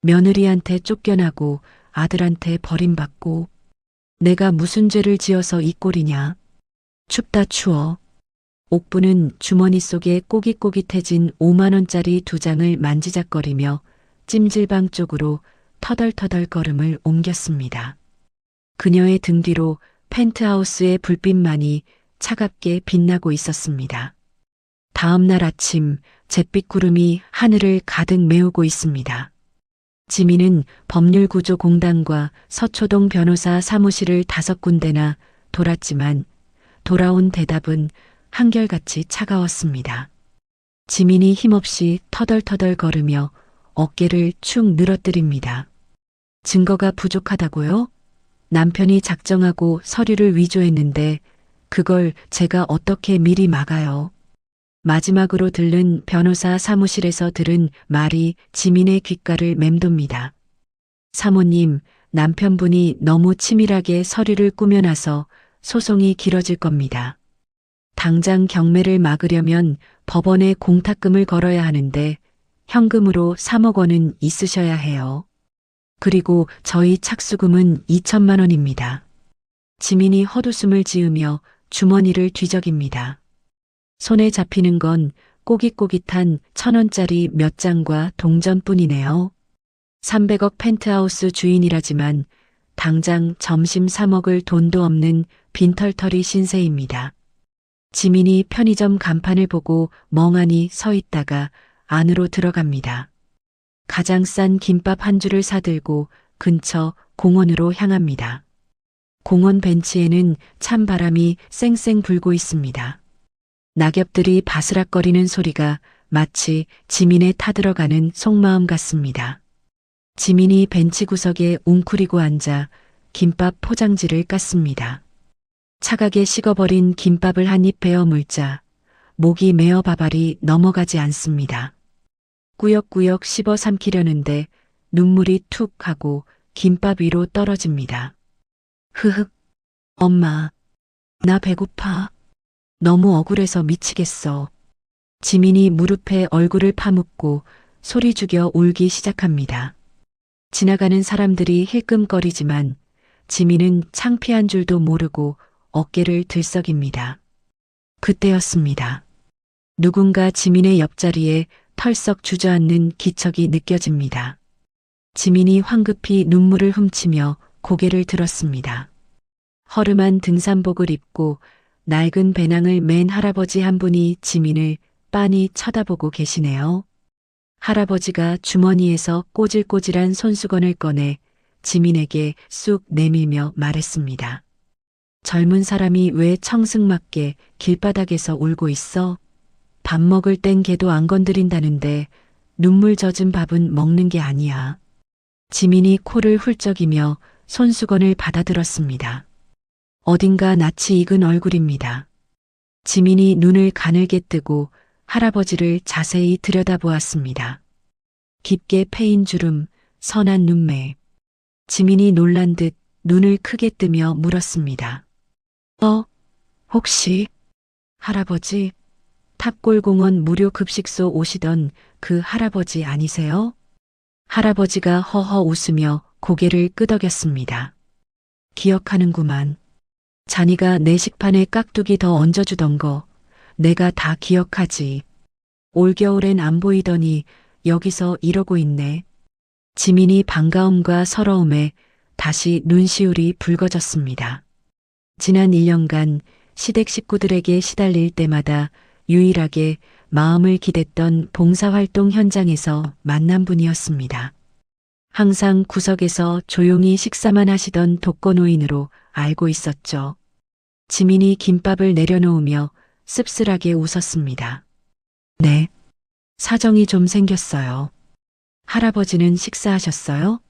며느리한테 쫓겨나고 아들한테 버림받고 내가 무슨 죄를 지어서 이 꼴이냐. 춥다 추워. 옥부는 주머니 속에 꼬깃꼬깃해진 5만 원짜리 2장을 만지작거리며 찜질방 쪽으로 터덜터덜 걸음을 옮겼습니다. 그녀의 등 뒤로 펜트하우스의 불빛만이 차갑게 빛나고 있었습니다. 다음 날 아침 잿빛 구름이 하늘을 가득 메우고 있습니다. 지민은 법률구조공단과 서초동 변호사 사무실을 5군데나 돌았지만 돌아온 대답은 한결같이 차가웠습니다. 지민이 힘없이 터덜터덜 걸으며 어깨를 축 늘어뜨립니다. 증거가 부족하다고요? 남편이 작정하고 서류를 위조했는데 그걸 제가 어떻게 미리 막아요? 마지막으로 들른 변호사 사무실에서 들은 말이 지민의 귓가를 맴돕니다. 사모님, 남편분이 너무 치밀하게 서류를 꾸며놔서 소송이 길어질 겁니다. 당장 경매를 막으려면 법원에 공탁금을 걸어야 하는데 현금으로 3억 원은 있으셔야 해요. 그리고 저희 착수금은 2천만 원입니다. 지민이 헛웃음을 지으며 주머니를 뒤적입니다. 손에 잡히는 건 꼬깃꼬깃한 1,000원짜리 몇 장과 동전뿐이네요. 300억 펜트하우스 주인이라지만 당장 점심 3억을 돈도 없는 빈털터리 신세입니다. 지민이 편의점 간판을 보고 멍하니 서 있다가 안으로 들어갑니다. 가장 싼 김밥 한 줄을 사들고 근처 공원으로 향합니다. 공원 벤치에는 찬바람이 쌩쌩 불고 있습니다. 낙엽들이 바스락거리는 소리가 마치 지민에 타들어가는 속마음 같습니다. 지민이 벤치 구석에 웅크리고 앉아 김밥 포장지를 깠습니다. 차가게 식어버린 김밥을 한 입 베어 물자 목이 메어 바발이 넘어가지 않습니다. 꾸역꾸역 씹어 삼키려는데 눈물이 툭 하고 김밥 위로 떨어집니다. 흐흑, 엄마, 나 배고파. 너무 억울해서 미치겠어. 지민이 무릎에 얼굴을 파묻고 소리 죽여 울기 시작합니다. 지나가는 사람들이 힐끔거리지만 지민은 창피한 줄도 모르고 어깨를 들썩입니다. 그때였습니다. 누군가 지민의 옆자리에 털썩 주저앉는 기척이 느껴집니다. 지민이 황급히 눈물을 훔치며 고개를 들었습니다. 허름한 등산복을 입고 낡은 배낭을 맨 할아버지 한 분이 지민을 빤히 쳐다보고 계시네요. 할아버지가 주머니에서 꼬질꼬질한 손수건을 꺼내 지민에게 쑥 내밀며 말했습니다. 젊은 사람이 왜 청승맞게 길바닥에서 울고 있어? 밥 먹을 땐 걔도 안 건드린다는데 눈물 젖은 밥은 먹는 게 아니야. 지민이 코를 훌쩍이며 손수건을 받아들었습니다. 어딘가 낯이 익은 얼굴입니다. 지민이 눈을 가늘게 뜨고 할아버지를 자세히 들여다보았습니다. 깊게 패인 주름, 선한 눈매. 지민이 놀란 듯 눈을 크게 뜨며 물었습니다. 혹시 할아버지, 탑골공원 무료 급식소 오시던 그 할아버지 아니세요? 할아버지가 허허 웃으며 고개를 끄덕였습니다. 기억하는구만. 자니가 내 식판에 깍두기 더 얹어주던 거 내가 다 기억하지. 올겨울엔 안 보이더니 여기서 이러고 있네. 지민이 반가움과 서러움에 다시 눈시울이 붉어졌습니다. 지난 1년간 시댁 식구들에게 시달릴 때마다 유일하게 마음을 기댔던 봉사활동 현장에서 만난 분이었습니다. 항상 구석에서 조용히 식사만 하시던 독거노인으로 알고 있었죠. 지민이 김밥을 내려놓으며 씁쓸하게 웃었습니다. 네, 사정이 좀 생겼어요. 할아버지는 식사하셨어요?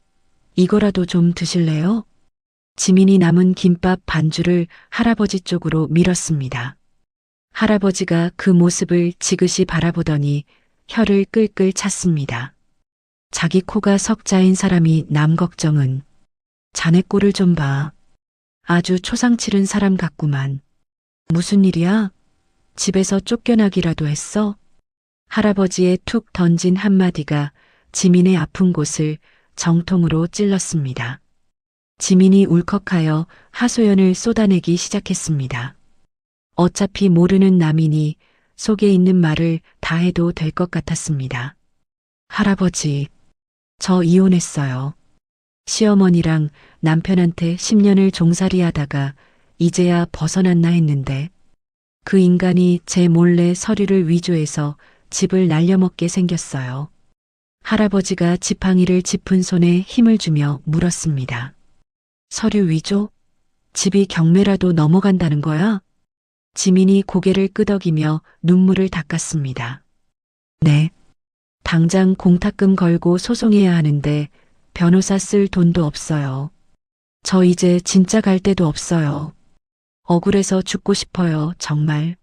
이거라도 좀 드실래요? 지민이 남은 김밥 반줄을 할아버지 쪽으로 밀었습니다. 할아버지가 그 모습을 지그시 바라보더니 혀를 끌끌 찼습니다. 자기 코가 석자인 사람이 남 걱정은. 자네 꼴을 좀 봐. 아주 초상치른 사람 같구만. 무슨 일이야? 집에서 쫓겨나기라도 했어? 할아버지의 툭 던진 한마디가 지민의 아픈 곳을 정통으로 찔렀습니다. 지민이 울컥하여 하소연을 쏟아내기 시작했습니다. 어차피 모르는 남이니 속에 있는 말을 다 해도 될 것 같았습니다. 할아버지, 저 이혼했어요. 시어머니랑 남편한테 10년을 종살이 하다가 이제야 벗어났나 했는데 그 인간이 제 몰래 서류를 위조해서 집을 날려먹게 생겼어요. 할아버지가 지팡이를 짚은 손에 힘을 주며 물었습니다. 서류 위조? 집이 경매라도 넘어간다는 거야? 지민이 고개를 끄덕이며 눈물을 닦았습니다. 네. 당장 공탁금 걸고 소송해야 하는데 변호사 쓸 돈도 없어요. 저 이제 진짜 갈 데도 없어요. 억울해서 죽고 싶어요, 정말.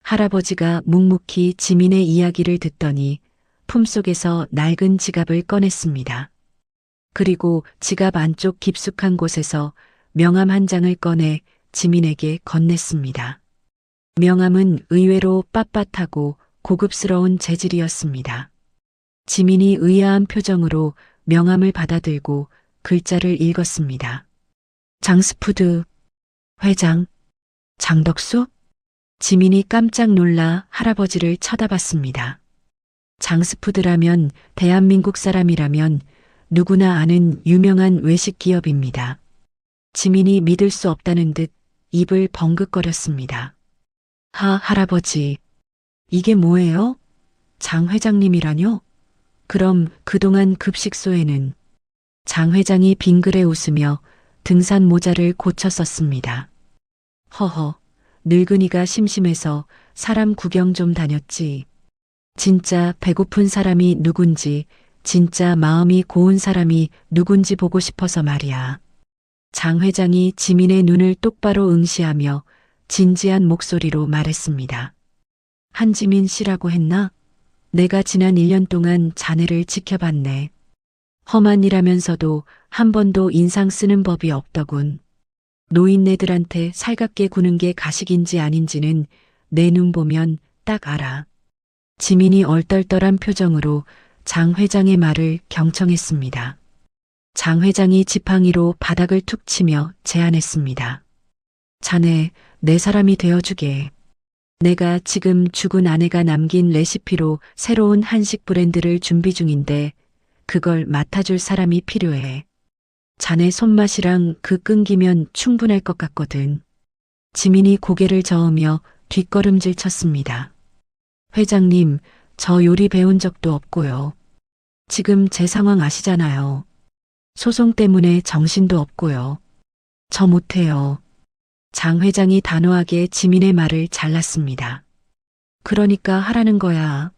할아버지가 묵묵히 지민의 이야기를 듣더니 품속에서 낡은 지갑을 꺼냈습니다. 그리고 지갑 안쪽 깊숙한 곳에서 명함 한 장을 꺼내 지민에게 건넸습니다. 명함은 의외로 빳빳하고 고급스러운 재질이었습니다. 지민이 의아한 표정으로 명함을 받아들고 글자를 읽었습니다. 장스푸드 회장 장덕수? 지민이 깜짝 놀라 할아버지를 쳐다봤습니다. 장스푸드라면 대한민국 사람이라면 누구나 아는 유명한 외식 기업입니다. 지민이 믿을 수 없다는 듯 입을 벙긋거렸습니다. 할아버지, 이게 뭐예요? 장 회장님이라뇨? 그럼 그동안 급식소에는 장 회장이 빙그레 웃으며 등산 모자를 고쳐 썼습니다. 허허, 늙은이가 심심해서 사람 구경 좀 다녔지. 진짜 배고픈 사람이 누군지, 진짜 마음이 고운 사람이 누군지 보고 싶어서 말이야. 장 회장이 지민의 눈을 똑바로 응시하며 진지한 목소리로 말했습니다. 한지민 씨라고 했나? 내가 지난 1년 동안 자네를 지켜봤네. 험한 일하면서도 한 번도 인상 쓰는 법이 없더군. 노인네들한테 살갑게 구는 게 가식인지 아닌지는 내 눈 보면 딱 알아. 지민이 얼떨떨한 표정으로 장 회장의 말을 경청했습니다. 장 회장이 지팡이로 바닥을 툭 치며 제안했습니다. 자네, 내 사람이 되어주게. 내가 지금 죽은 아내가 남긴 레시피로 새로운 한식 브랜드를 준비 중인데 그걸 맡아줄 사람이 필요해. 자네 손맛이랑 그 끈기면 충분할 것 같거든. 지민이 고개를 저으며 뒷걸음질 쳤습니다. 회장님, 저 요리 배운 적도 없고요. 지금 제 상황 아시잖아요. 소송 때문에 정신도 없고요. 저 못해요. 장 회장이 단호하게 지민의 말을 잘랐습니다. 그러니까 하라는 거야.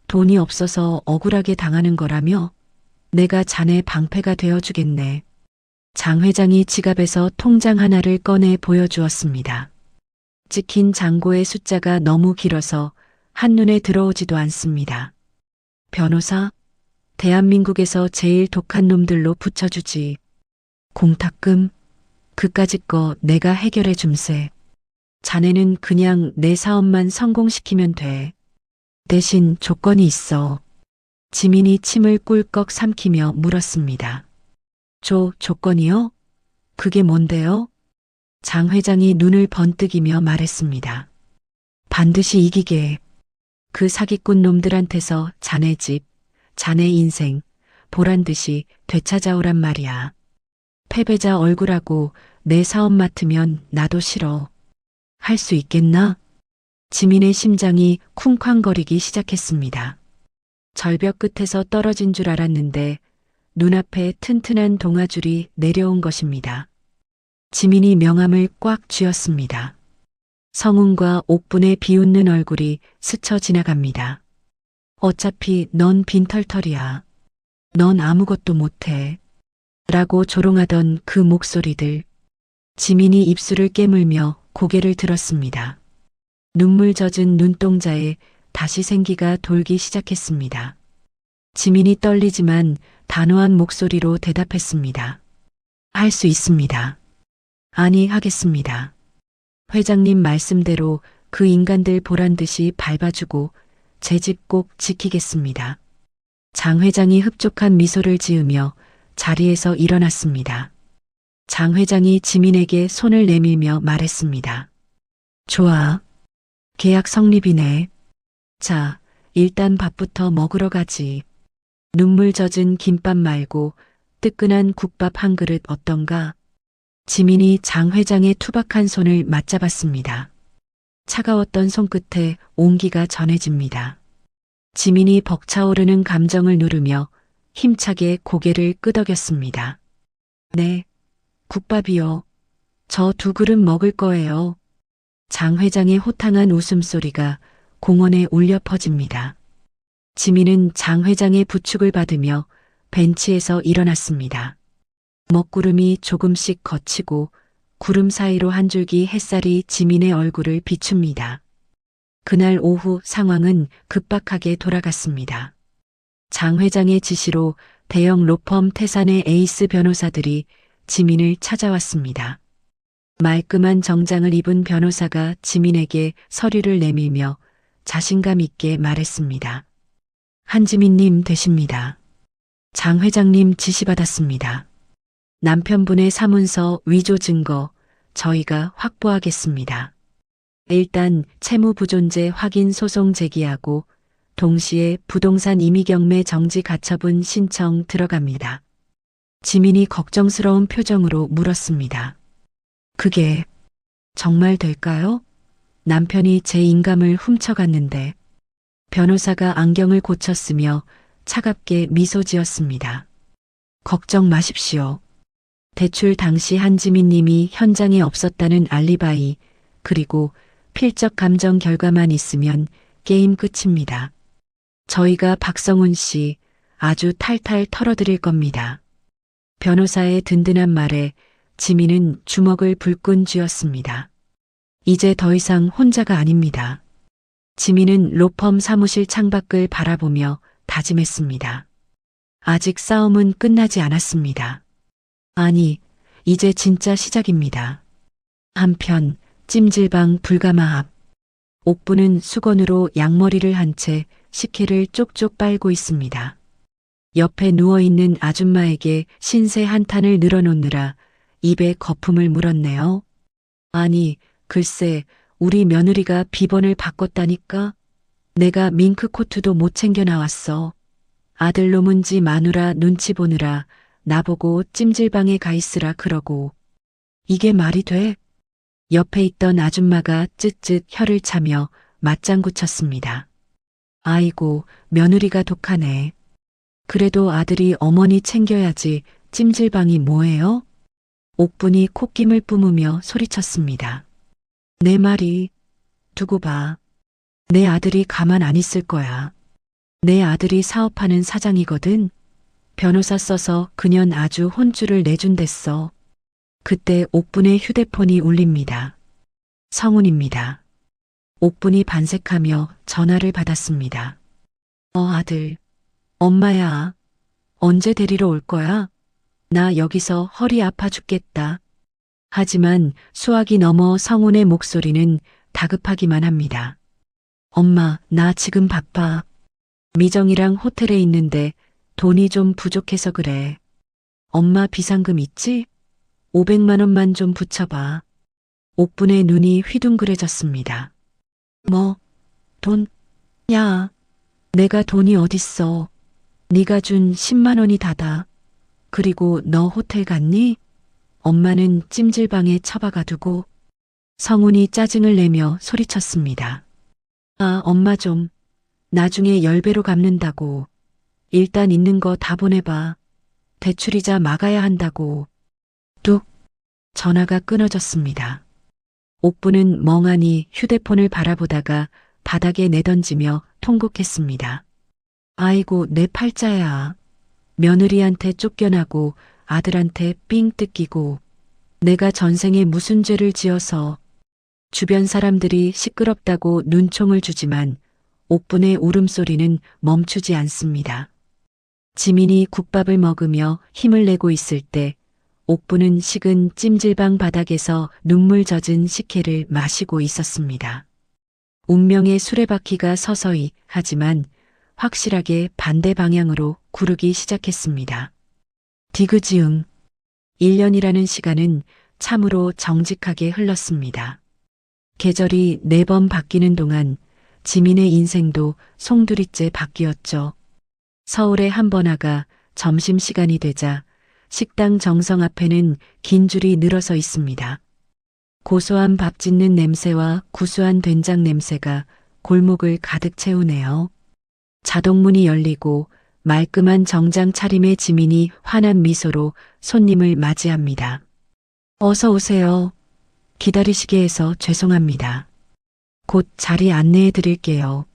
돈이 없어서 억울하게 당하는 거라며? 내가 자네 방패가 되어주겠네. 장 회장이 지갑에서 통장 하나를 꺼내 보여주었습니다. 찍힌 잔고의 숫자가 너무 길어서 한눈에 들어오지도 않습니다. 변호사? 대한민국에서 제일 독한 놈들로 붙여주지. 공탁금? 그까짓 거 내가 해결해 줌세. 자네는 그냥 내 사업만 성공시키면 돼. 대신 조건이 있어. 지민이 침을 꿀꺽 삼키며 물었습니다. 조건이요? 그게 뭔데요? 장 회장이 눈을 번뜩이며 말했습니다. 반드시 이기게. 그 사기꾼 놈들한테서 자네 집, 자네 인생, 보란듯이 되찾아오란 말이야. 패배자 얼굴하고 내 사업 맡으면 나도 싫어. 할 수 있겠나? 지민의 심장이 쿵쾅거리기 시작했습니다. 절벽 끝에서 떨어진 줄 알았는데 눈앞에 튼튼한 동아줄이 내려온 것입니다. 지민이 명함을 꽉 쥐었습니다. 성운과 옥분의 비웃는 얼굴이 스쳐 지나갑니다. 어차피 넌 빈털털이야. 넌 아무것도 못해. 라고 조롱하던 그 목소리들. 지민이 입술을 깨물며 고개를 들었습니다. 눈물 젖은 눈동자에 다시 생기가 돌기 시작했습니다. 지민이 떨리지만 단호한 목소리로 대답했습니다. 할 수 있습니다. 아니, 하겠습니다. 회장님 말씀대로 그 인간들 보란듯이 밟아주고 제 집 꼭 지키겠습니다. 장 회장이 흡족한 미소를 지으며 자리에서 일어났습니다. 장 회장이 지민에게 손을 내밀며 말했습니다. 좋아. 계약 성립이네. 자, 일단 밥부터 먹으러 가지. 눈물 젖은 김밥 말고 뜨끈한 국밥 한 그릇 어떤가? 지민이 장 회장의 투박한 손을 맞잡았습니다. 차가웠던 손끝에 온기가 전해집니다. 지민이 벅차오르는 감정을 누르며 힘차게 고개를 끄덕였습니다. 네, 국밥이요. 저 2그릇 먹을 거예요. 장 회장의 호탕한 웃음소리가 공원에 울려 퍼집니다. 지민은 장 회장의 부축을 받으며 벤치에서 일어났습니다. 먹구름이 조금씩 걷히고 구름 사이로 한 줄기 햇살이 지민의 얼굴을 비춥니다. 그날 오후 상황은 급박하게 돌아갔습니다. 장 회장의 지시로 대형 로펌 태산의 에이스 변호사들이 지민을 찾아왔습니다. 말끔한 정장을 입은 변호사가 지민에게 서류를 내밀며 자신감 있게 말했습니다. 한지민님 되십니다. 장 회장님 지시받았습니다. 남편분의 사문서 위조 증거 저희가 확보하겠습니다. 일단 채무부존재 확인 소송 제기하고 동시에 부동산 임의경매 정지 가처분 신청 들어갑니다. 지민이 걱정스러운 표정으로 물었습니다. 그게 정말 될까요? 남편이 제 인감을 훔쳐갔는데 변호사가 안경을 고쳤으며 차갑게 미소 지었습니다. 걱정 마십시오. 대출 당시 한지민 님이 현장에 없었다는 알리바이 그리고 필적 감정 결과만 있으면 게임 끝입니다. 저희가 박성훈 씨 아주 탈탈 털어드릴 겁니다. 변호사의 든든한 말에 지민은 주먹을 불끈 쥐었습니다. 이제 더 이상 혼자가 아닙니다. 지민은 로펌 사무실 창밖을 바라보며 다짐했습니다. 아직 싸움은 끝나지 않았습니다. 아니, 이제 진짜 시작입니다. 한편 찜질방 불가마 앞 옥부는 수건으로 양머리를 한 채 식혜를 쪽쪽 빨고 있습니다. 옆에 누워있는 아줌마에게 신세 한탄을 늘어놓느라 입에 거품을 물었네요. 아니, 글쎄 우리 며느리가 비번을 바꿨다니까? 내가 밍크코트도 못 챙겨 나왔어. 아들놈은지 마누라 눈치 보느라 나보고 찜질방에 가 있으라 그러고. 이게 말이 돼? 옆에 있던 아줌마가 쯧쯧 혀를 차며 맞장구 쳤습니다. 아이고, 며느리가 독하네. 그래도 아들이 어머니 챙겨야지 찜질방이 뭐예요? 옥분이 콧김을 뿜으며 소리쳤습니다. 내 말이 두고 봐. 내 아들이 가만 안 있을 거야. 내 아들이 사업하는 사장이거든. 변호사 써서 그년 아주 혼쭐을 내준댔어. 그때 옥분의 휴대폰이 울립니다. 성훈입니다. 옥분이 반색하며 전화를 받았습니다. 아들. 엄마야. 언제 데리러 올 거야? 나 여기서 허리 아파 죽겠다. 하지만 수학이 넘어 성훈의 목소리는 다급하기만 합니다. 엄마, 나 지금 바빠. 미정이랑 호텔에 있는데 돈이 좀 부족해서 그래. 엄마 비상금 있지? 500만 원만 좀 붙여봐. 옥분의 눈이 휘둥그레졌습니다. 뭐? 돈? 야, 내가 돈이 어딨어. 네가 준 10만 원이 다다. 그리고 너 호텔 갔니? 엄마는 찜질방에 처박아 두고. 성훈이 짜증을 내며 소리쳤습니다. 아, 엄마 좀. 나중에 10배로 갚는다고. 일단 있는 거 다 보내봐. 대출이자 막아야 한다고. 뚝. 전화가 끊어졌습니다. 옥부는 멍하니 휴대폰을 바라보다가 바닥에 내던지며 통곡했습니다. 아이고, 내 팔자야. 며느리한테 쫓겨나고 아들한테 삥 뜯기고 내가 전생에 무슨 죄를 지어서. 주변 사람들이 시끄럽다고 눈총을 주지만 옥분의 울음소리는 멈추지 않습니다. 지민이 국밥을 먹으며 힘을 내고 있을 때 옥부는 식은 찜질방 바닥에서 눈물 젖은 식혜를 마시고 있었습니다. 운명의 수레바퀴가 서서히 하지만 확실하게 반대 방향으로 구르기 시작했습니다. 디귿이응. 1년이라는 시간은 참으로 정직하게 흘렀습니다. 계절이 4번 바뀌는 동안 지민의 인생도 송두리째 바뀌었죠. 서울에 한 번 와가 점심시간이 되자 식당 정성 앞에는 긴 줄이 늘어서 있습니다. 고소한 밥 짓는 냄새와 구수한 된장 냄새가 골목을 가득 채우네요. 자동문이 열리고 말끔한 정장 차림의 지민이 환한 미소로 손님을 맞이합니다. 어서 오세요. 기다리시게 해서 죄송합니다. 곧 자리 안내해 드릴게요.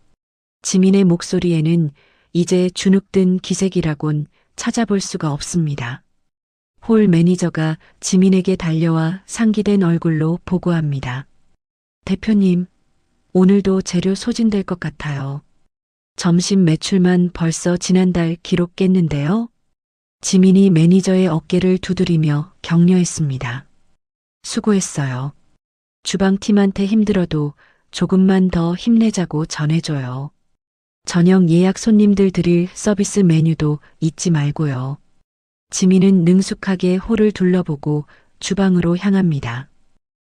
지민의 목소리에는 이제 주눅든 기색이라곤 찾아볼 수가 없습니다. 홀 매니저가 지민에게 달려와 상기된 얼굴로 보고합니다. 대표님, 오늘도 재료 소진될 것 같아요. 점심 매출만 벌써 지난달 기록 깼는데요. 지민이 매니저의 어깨를 두드리며 격려했습니다. 수고했어요. 주방팀한테 힘들어도 조금만 더 힘내자고 전해줘요. 저녁 예약 손님들 드릴 서비스 메뉴도 잊지 말고요. 지민은 능숙하게 홀을 둘러보고 주방으로 향합니다.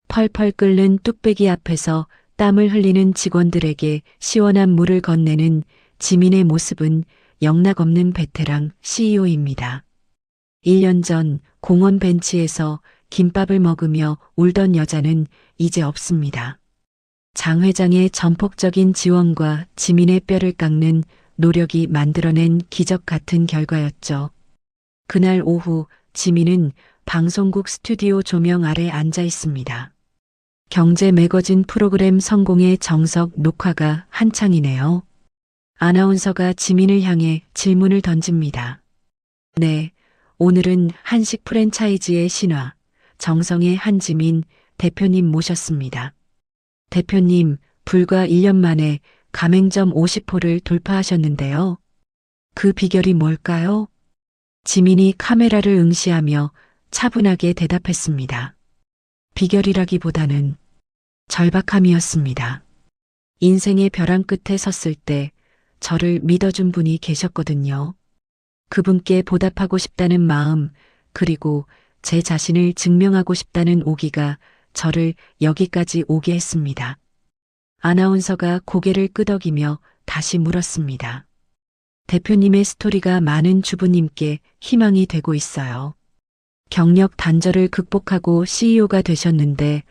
펄펄 끓는 뚝배기 앞에서 땀을 흘리는 직원들에게 시원한 물을 건네는 지민의 모습은 영락없는 베테랑 CEO입니다. 1년 전 공원 벤치에서 김밥을 먹으며 울던 여자는 이제 없습니다. 장 회장의 전폭적인 지원과 지민의 뼈를 깎는 노력이 만들어낸 기적 같은 결과였죠. 그날 오후 지민은 방송국 스튜디오 조명 아래 앉아 있습니다. 경제 매거진 프로그램 성공의 정석 녹화가 한창이네요. 아나운서가 지민을 향해 질문을 던집니다. 네, 오늘은 한식 프랜차이즈의 신화, 정성의 한지민 대표님 모셨습니다. 대표님, 불과 1년 만에 가맹점 50호를 돌파하셨는데요. 그 비결이 뭘까요? 지민이 카메라를 응시하며 차분하게 대답했습니다. 비결이라기보다는 절박함이었습니다. 인생의 벼랑 끝에 섰을 때 저를 믿어준 분이 계셨거든요. 그분께 보답하고 싶다는 마음, 그리고 제 자신을 증명하고 싶다는 오기가 저를 여기까지 오게 했습니다. 아나운서가 고개를 끄덕이며 다시 물었습니다. 대표님의 스토리가 많은 주부님께 희망이 되고 있어요. 경력 단절을 극복하고 CEO가 되셨는데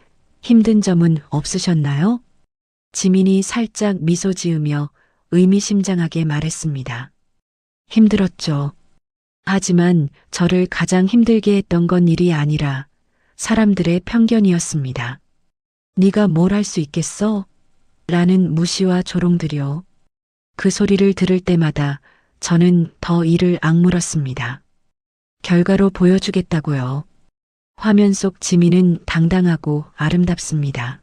힘든 점은 없으셨나요? 지민이 살짝 미소 지으며 의미심장하게 말했습니다. 힘들었죠. 하지만 저를 가장 힘들게 했던 건 일이 아니라 사람들의 편견이었습니다. 네가 뭘 할 수 있겠어? 라는 무시와 조롱들이요. 그 소리를 들을 때마다 저는 더 이를 악물었습니다. 결과로 보여주겠다고요. 화면 속 지민은 당당하고 아름답습니다.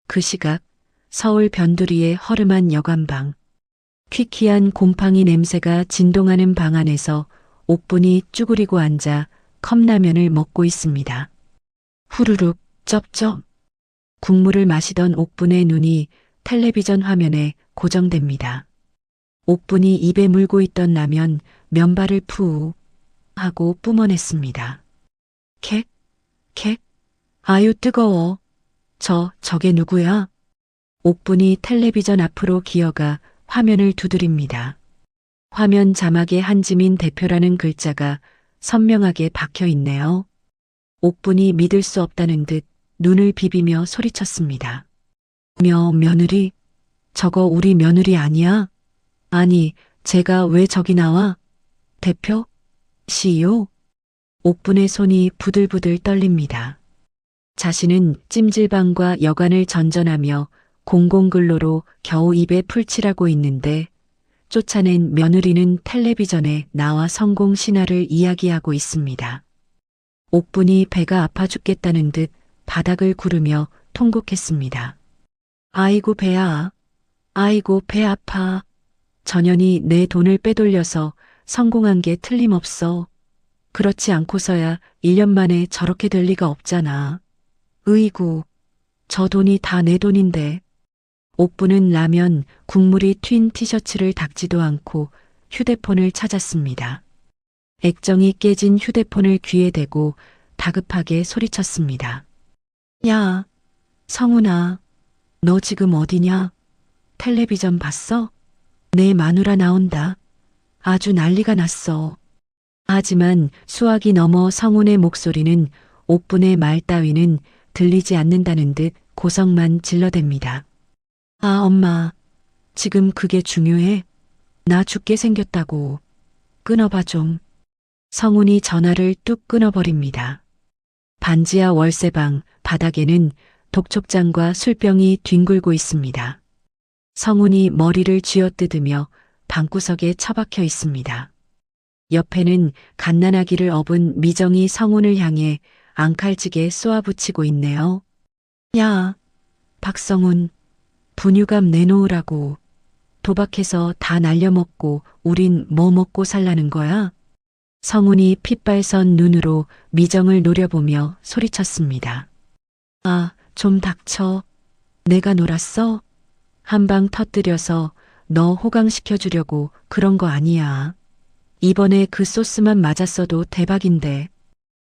그 시각 서울 변두리의 허름한 여관방, 퀴퀴한 곰팡이 냄새가 진동하는 방 안에서 옥분이 쭈그리고 앉아 컵라면을 먹고 있습니다. 후루룩 쩝쩝 국물을 마시던 옥분의 눈이 텔레비전 화면에 고정됩니다. 옥분이 입에 물고 있던 라면 면발을 푸 하고 뿜어냈습니다. 캑, 캑, 아유 뜨거워. 저게 누구야? 옥분이 텔레비전 앞으로 기어가 화면을 두드립니다. 화면 자막에 한지민 대표라는 글자가 선명하게 박혀 있네요. 옥분이 믿을 수 없다는 듯 눈을 비비며 소리쳤습니다. 며느리? 저거 우리 며느리 아니야? 아니, 제가 왜 저기 나와? 대표? CEO? 옥분의 손이 부들부들 떨립니다. 자신은 찜질방과 여관을 전전하며 공공근로로 겨우 입에 풀칠하고 있는데 쫓아낸 며느리는 텔레비전에 나와 성공 신화를 이야기하고 있습니다. 옥분이 배가 아파 죽겠다는 듯 바닥을 구르며 통곡했습니다. 아이고 배야. 아이고 배 아파. 전현이 내 돈을 빼돌려서 성공한 게 틀림없어. 그렇지 않고서야 1년 만에 저렇게 될 리가 없잖아. 으이구, 저 돈이 다 내 돈인데. 옥분은 라면, 국물이 튄 티셔츠를 닦지도 않고 휴대폰을 찾았습니다. 액정이 깨진 휴대폰을 귀에 대고 다급하게 소리쳤습니다. 야, 성훈아, 너 지금 어디냐? 텔레비전 봤어? 내 마누라 나온다. 아주 난리가 났어. 하지만 수화기 너머 성훈의 목소리는 옥분의 말 따위는 들리지 않는다는 듯 고성만 질러댑니다. 아, 엄마, 지금 그게 중요해? 나 죽게 생겼다고. 끊어봐 좀. 성훈이 전화를 뚝 끊어버립니다. 반지하 월세방 바닥에는 독촉장과 술병이 뒹굴고 있습니다. 성훈이 머리를 쥐어뜯으며 방구석에 처박혀 있습니다. 옆에는 갓난아기를 업은 미정이 성훈을 향해 앙칼지게 쏘아붙이고 있네요. 야, 박성훈, 분유값 내놓으라고. 도박해서 다 날려먹고 우린 뭐 먹고 살라는 거야? 성훈이 핏발선 눈으로 미정을 노려보며 소리쳤습니다. 아, 좀 닥쳐. 내가 놀았어? 한 방 터뜨려서 너 호강시켜주려고 그런 거 아니야. 이번에 그 소스만 맞았어도 대박인데.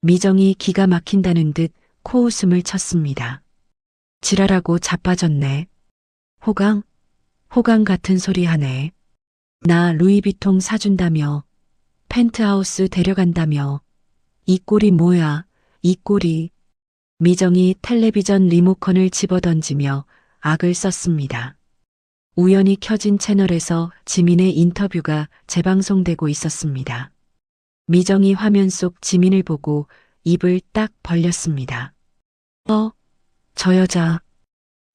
미정이 기가 막힌다는 듯 코웃음을 쳤습니다. 지랄하고 자빠졌네. 호강? 호강 같은 소리 하네. 나 루이비통 사준다며. 펜트하우스 데려간다며. 이 꼴이 뭐야, 이 꼴이. 미정이 텔레비전 리모컨을 집어던지며 악을 썼습니다. 우연히 켜진 채널에서 지민의 인터뷰가 재방송되고 있었습니다. 미정이 화면 속 지민을 보고 입을 딱 벌렸습니다. 저 여자,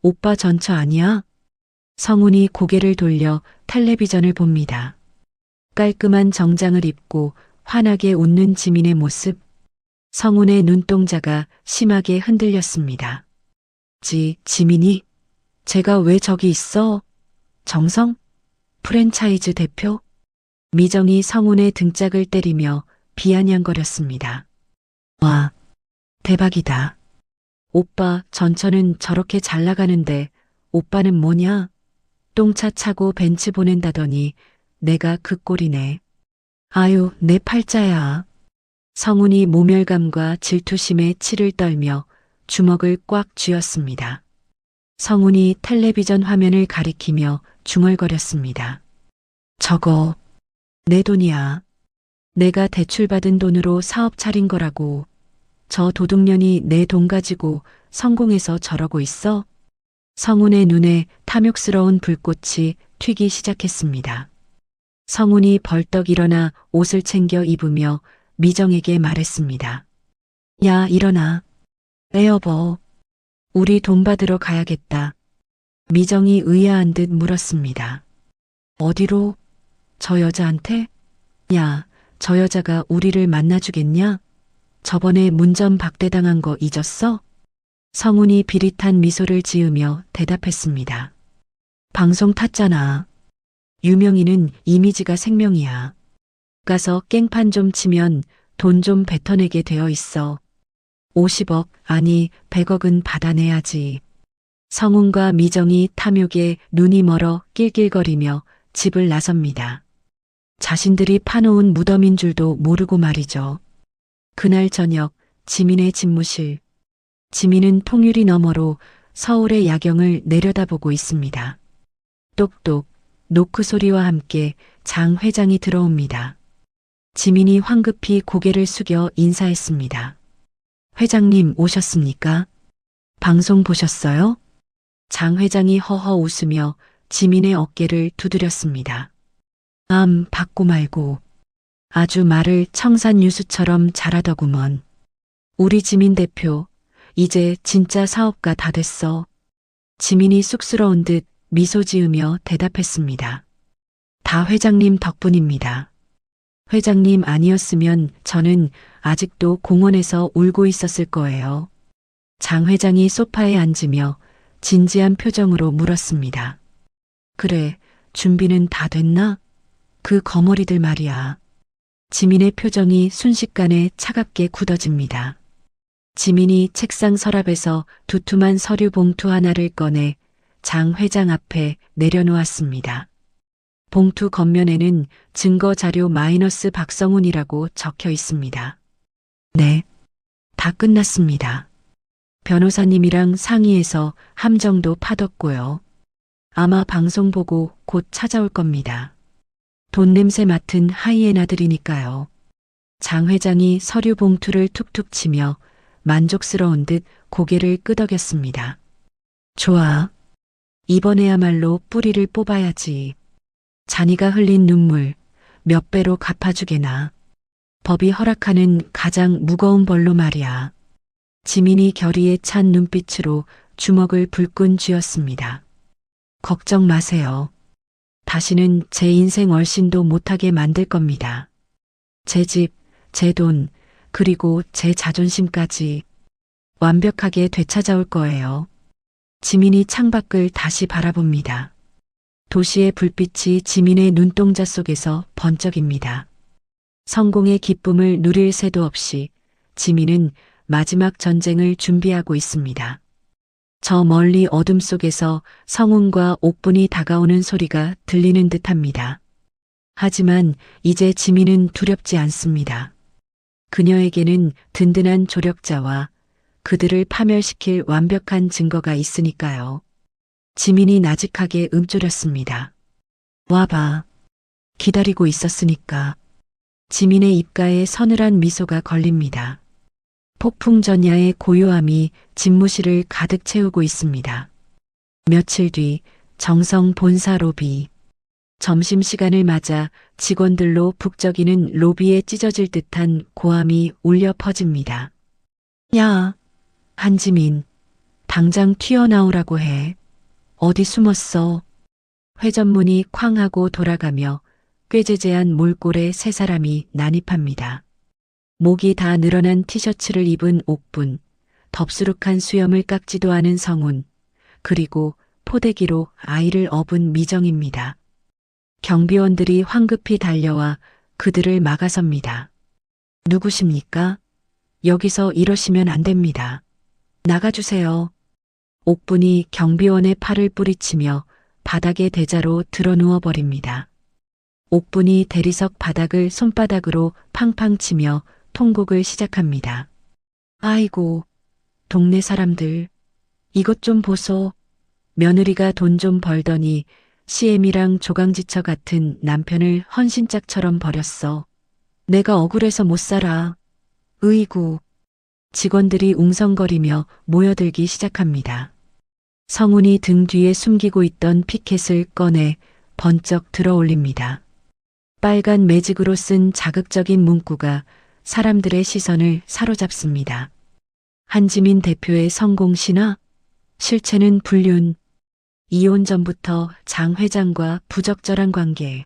오빠 전처 아니야? 성훈이 고개를 돌려 텔레비전을 봅니다. 깔끔한 정장을 입고 환하게 웃는 지민의 모습. 성훈의 눈동자가 심하게 흔들렸습니다. 지민이? 제가 왜 저기 있어? 정성? 프랜차이즈 대표? 미정이 성훈의 등짝을 때리며 비아냥거렸습니다. 와, 대박이다. 오빠 전처는 저렇게 잘 나가는데 오빠는 뭐냐? 똥차 차고 벤츠 보낸다더니 내가 그 꼴이네. 아유, 내 팔자야. 성훈이 모멸감과 질투심에 치를 떨며 주먹을 꽉 쥐었습니다. 성훈이 텔레비전 화면을 가리키며 중얼거렸습니다. 저거 내 돈이야. 내가 대출받은 돈으로 사업 차린 거라고. 저 도둑년이 내 돈 가지고 성공해서 저러고 있어? 성훈의 눈에 탐욕스러운 불꽃이 튀기 시작했습니다. 성훈이 벌떡 일어나 옷을 챙겨 입으며 미정에게 말했습니다. 야, 일어나. 여보, 우리 돈 받으러 가야겠다. 미정이 의아한 듯 물었습니다. 어디로? 저 여자한테? 야, 저 여자가 우리를 만나주겠냐? 저번에 문전 박대당한 거 잊었어? 성훈이 비릿한 미소를 지으며 대답했습니다. 방송 탔잖아. 유명인은 이미지가 생명이야. 가서 깽판 좀 치면 돈 좀 뱉어내게 되어 있어. 50억, 아니 100억은 받아내야지. 성훈과 미정이 탐욕에 눈이 멀어 낄낄거리며 집을 나섭니다. 자신들이 파놓은 무덤인 줄도 모르고 말이죠. 그날 저녁 지민의 집무실. 지민은 통유리 너머로 서울의 야경을 내려다보고 있습니다. 똑똑, 노크 소리와 함께 장 회장이 들어옵니다. 지민이 황급히 고개를 숙여 인사했습니다. 회장님 오셨습니까? 방송 보셨어요? 장 회장이 허허 웃으며 지민의 어깨를 두드렸습니다. 받고 말고. 아주 말을 청산유수처럼 잘하더구먼. 우리 지민 대표, 이제 진짜 사업가 다 됐어. 지민이 쑥스러운 듯 미소 지으며 대답했습니다. 다 회장님 덕분입니다. 회장님 아니었으면 저는 아직도 공원에서 울고 있었을 거예요. 장 회장이 소파에 앉으며 진지한 표정으로 물었습니다. 그래, 준비는 다 됐나? 그 거머리들 말이야. 지민의 표정이 순식간에 차갑게 굳어집니다. 지민이 책상 서랍에서 두툼한 서류 봉투 하나를 꺼내 장 회장 앞에 내려놓았습니다. 봉투 겉면에는 증거 자료 마이너스 박성훈이라고 적혀 있습니다. 네, 다 끝났습니다. 변호사님이랑 상의해서 함정도 파뒀고요. 아마 방송 보고 곧 찾아올 겁니다. 돈 냄새 맡은 하이에나들이니까요. 장 회장이 서류 봉투를 툭툭 치며 만족스러운 듯 고개를 끄덕였습니다. 좋아. 이번에야말로 뿌리를 뽑아야지. 자니가 흘린 눈물 몇 배로 갚아주게나. 법이 허락하는 가장 무거운 벌로 말이야. 지민이 결의에 찬 눈빛으로 주먹을 불끈 쥐었습니다. 걱정 마세요. 다시는 제 인생 얼씬도 못하게 만들 겁니다. 제 집, 제 돈, 그리고 제 자존심까지 완벽하게 되찾아올 거예요. 지민이 창밖을 다시 바라봅니다. 도시의 불빛이 지민의 눈동자 속에서 번쩍입니다. 성공의 기쁨을 누릴 새도 없이 지민은 마지막 전쟁을 준비하고 있습니다. 저 멀리 어둠 속에서 성운과 옥분이 다가오는 소리가 들리는 듯합니다. 하지만 이제 지민은 두렵지 않습니다. 그녀에게는 든든한 조력자와 그들을 파멸시킬 완벽한 증거가 있으니까요. 지민이 나직하게 움츠렸습니다. 와봐. 기다리고 있었으니까. 지민의 입가에 서늘한 미소가 걸립니다. 폭풍전야의 고요함이 집무실을 가득 채우고 있습니다. 며칠 뒤 정성 본사 로비. 점심시간을 맞아 직원들로 북적이는 로비에 찢어질 듯한 고함이 울려 퍼집니다. 야, 한지민, 당장 튀어나오라고 해. 어디 숨었어? 회전문이 쾅 하고 돌아가며 꾀재재한 몰골에 세 사람이 난입합니다. 목이 다 늘어난 티셔츠를 입은 옥분, 덥수룩한 수염을 깎지도 않은 성운, 그리고 포대기로 아이를 업은 미정입니다. 경비원들이 황급히 달려와 그들을 막아섭니다. 누구십니까? 여기서 이러시면 안 됩니다. 나가주세요. 옥분이 경비원의 팔을 뿌리치며 바닥에 대자로 드러누워 버립니다. 옥분이 대리석 바닥을 손바닥으로 팡팡 치며 통곡을 시작합니다. 아이고, 동네 사람들, 이것 좀 보소. 며느리가 돈 좀 벌더니 시엠이랑 조강지처 같은 남편을 헌신짝처럼 버렸어. 내가 억울해서 못 살아. 으이구. 직원들이 웅성거리며 모여들기 시작합니다. 성운이 등 뒤에 숨기고 있던 피켓을 꺼내 번쩍 들어올립니다. 빨간 매직으로 쓴 자극적인 문구가 사람들의 시선을 사로잡습니다. 한지민 대표의 성공 신화? 실체는 불륜. 이혼 전부터 장 회장과 부적절한 관계.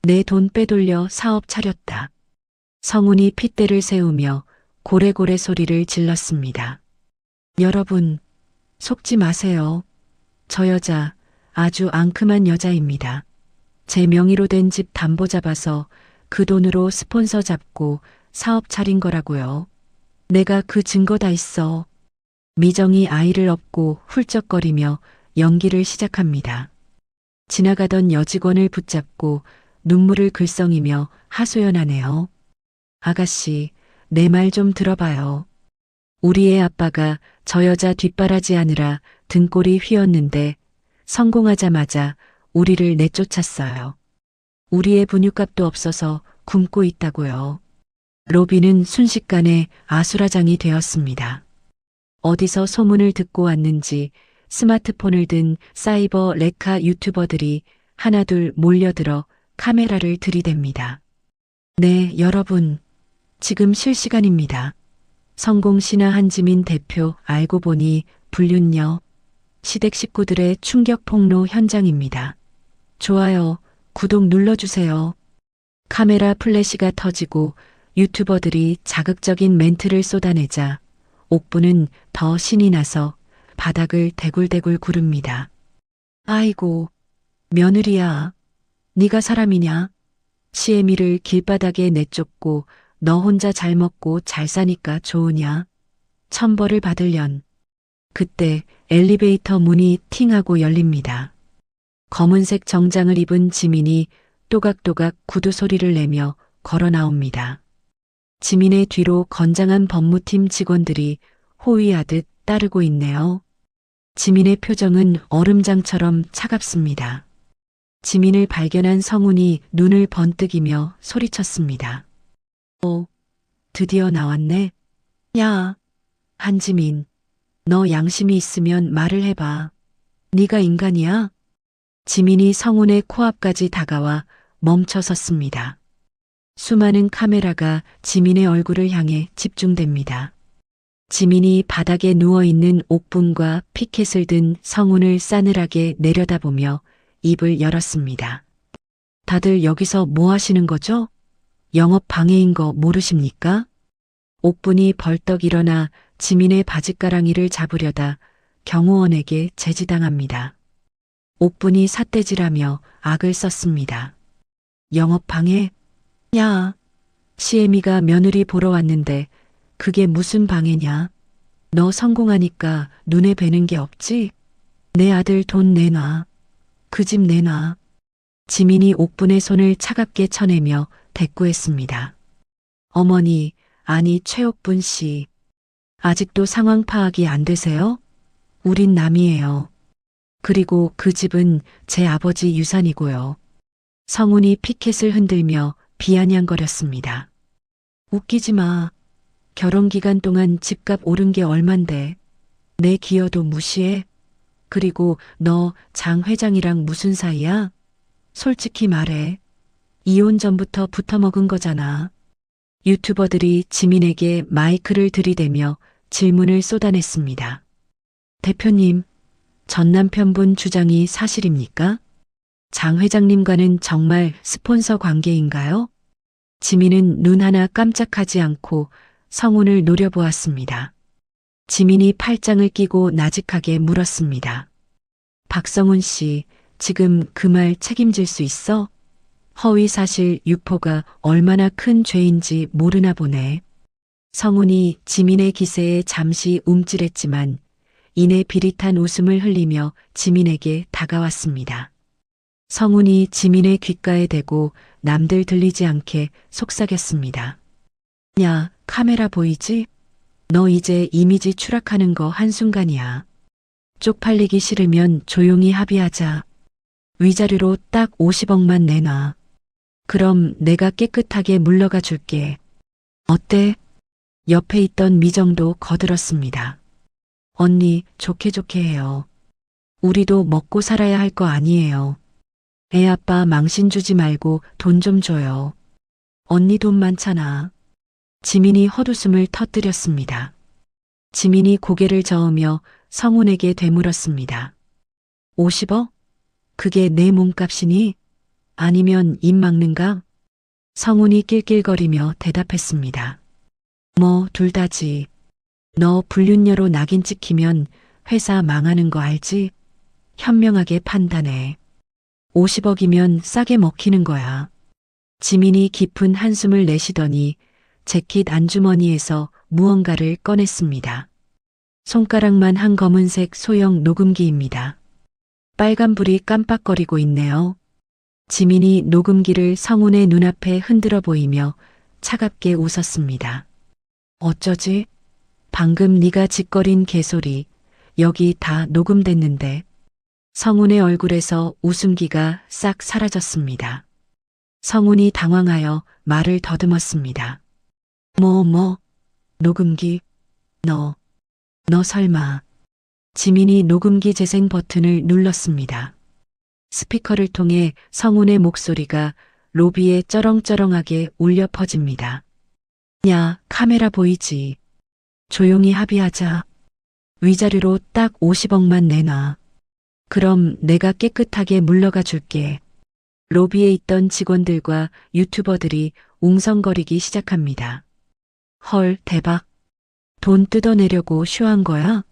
내 돈 빼돌려 사업 차렸다. 성운이 핏대를 세우며 고래고래 소리를 질렀습니다. 여러분, 속지 마세요. 저 여자 아주 앙큼한 여자입니다. 제 명의로 된 집 담보 잡아서 그 돈으로 스폰서 잡고 사업 차린 거라고요. 내가 그 증거 다 있어. 미정이 아이를 업고 훌쩍거리며 연기를 시작합니다. 지나가던 여직원을 붙잡고 눈물을 글썽이며 하소연하네요. 아가씨, 내 말 좀 들어봐요. 우리의 아빠가 저 여자 뒷바라지하느라 등골이 휘었는데 성공하자마자 우리를 내쫓았어요. 우리의 분유값도 없어서 굶고 있다고요. 로비는 순식간에 아수라장이 되었습니다. 어디서 소문을 듣고 왔는지 스마트폰을 든 사이버 레카 유튜버들이 하나둘 몰려들어 카메라를 들이댑니다. 네, 여러분. 지금 실시간입니다. 성공신화 한지민 대표 알고 보니 불륜녀. 시댁 식구들의 충격 폭로 현장입니다. 좋아요, 구독 눌러주세요. 카메라 플래시가 터지고 유튜버들이 자극적인 멘트를 쏟아내자 옥부는 더 신이 나서 바닥을 대굴대굴 구릅니다. 아이고, 며느리야. 네가 사람이냐? 시애미를 길바닥에 내쫓고 너 혼자 잘 먹고 잘 사니까 좋으냐? 천벌을 받을련. 그때 엘리베이터 문이 팅하고 열립니다. 검은색 정장을 입은 지민이 또각또각 구두 소리를 내며 걸어 나옵니다. 지민의 뒤로 건장한 법무팀 직원들이 호위하듯 따르고 있네요. 지민의 표정은 얼음장처럼 차갑습니다. 지민을 발견한 성운이 눈을 번뜩이며 소리쳤습니다. 오, 드디어 나왔네. 야, 한지민, 너 양심이 있으면 말을 해봐. 네가 인간이야? 지민이 성운의 코앞까지 다가와 멈춰 섰습니다. 수많은 카메라가 지민의 얼굴을 향해 집중됩니다. 지민이 바닥에 누워있는 옥분과 피켓을 든 성운을 싸늘하게 내려다보며 입을 열었습니다. 다들 여기서 뭐 하시는 거죠? 영업 방해인 거 모르십니까? 옥분이 벌떡 일어나 지민의 바짓가랑이를 잡으려다 경호원에게 제지당합니다. 옥분이 삿대질하며 악을 썼습니다. 영업방해? 야, 시애미가 며느리 보러 왔는데 그게 무슨 방해냐? 너 성공하니까 눈에 뵈는 게 없지? 내 아들 돈 내놔. 그 집 내놔. 지민이 옥분의 손을 차갑게 쳐내며 대꾸했습니다. 어머니, 아니 최옥분 씨. 아직도 상황 파악이 안 되세요? 우린 남이에요. 그리고 그 집은 제 아버지 유산이고요. 성훈이 피켓을 흔들며 비아냥거렸습니다. 웃기지 마. 결혼 기간 동안 집값 오른 게 얼만데. 내 기여도 무시해? 그리고 너 장 회장이랑 무슨 사이야? 솔직히 말해. 이혼 전부터 붙어먹은 거잖아. 유튜버들이 지민에게 마이크를 들이대며 질문을 쏟아냈습니다. 대표님, 전 남편분 주장이 사실입니까? 장 회장님과는 정말 스폰서 관계인가요? 지민은 눈 하나 깜짝하지 않고 성훈을 노려보았습니다. 지민이 팔짱을 끼고 나직하게 물었습니다. 박성훈 씨, 지금 그 말 책임질 수 있어? 허위사실 유포가 얼마나 큰 죄인지 모르나 보네. 성훈이 지민의 기세에 잠시 움찔했지만 이내 비릿한 웃음을 흘리며 지민에게 다가왔습니다. 성훈이 지민의 귓가에 대고 남들 들리지 않게 속삭였습니다. 야, 카메라 보이지? 너 이제 이미지 추락하는 거 한순간이야. 쪽팔리기 싫으면 조용히 합의하자. 위자료로 딱 50억만 내놔. 그럼 내가 깨끗하게 물러가 줄게. 어때? 옆에 있던 미정도 거들었습니다. 언니, 좋게 좋게 해요. 우리도 먹고 살아야 할 거 아니에요. 애 아빠 망신 주지 말고 돈 좀 줘요. 언니 돈 많잖아. 지민이 헛웃음을 터뜨렸습니다. 지민이 고개를 저으며 성훈에게 되물었습니다. 50억? 그게 내 몸값이니? 아니면 입 막는가? 성훈이 낄낄거리며 대답했습니다. 뭐 둘 다지. 너 불륜녀로 낙인 찍히면 회사 망하는 거 알지? 현명하게 판단해. 50억이면 싸게 먹히는 거야. 지민이 깊은 한숨을 내쉬더니 재킷 안주머니에서 무언가를 꺼냈습니다. 손가락만 한 검은색 소형 녹음기입니다. 빨간불이 깜빡거리고 있네요. 지민이 녹음기를 성훈의 눈앞에 흔들어 보이며 차갑게 웃었습니다. 어쩌지? 방금 네가 짓거린 개소리 여기 다 녹음됐는데. 성훈의 얼굴에서 웃음기가 싹 사라졌습니다. 성훈이 당황하여 말을 더듬었습니다. 뭐, 녹음기? 너 설마. 지민이 녹음기 재생 버튼을 눌렀습니다. 스피커를 통해 성훈의 목소리가 로비에 쩌렁쩌렁하게 울려 퍼집니다. 야, 카메라 보이지? 조용히 합의하자. 위자료로 딱 50억만 내놔. 그럼 내가 깨끗하게 물러가 줄게. 로비에 있던 직원들과 유튜버들이 웅성거리기 시작합니다. 헐, 대박. 돈 뜯어내려고 쇼한 거야?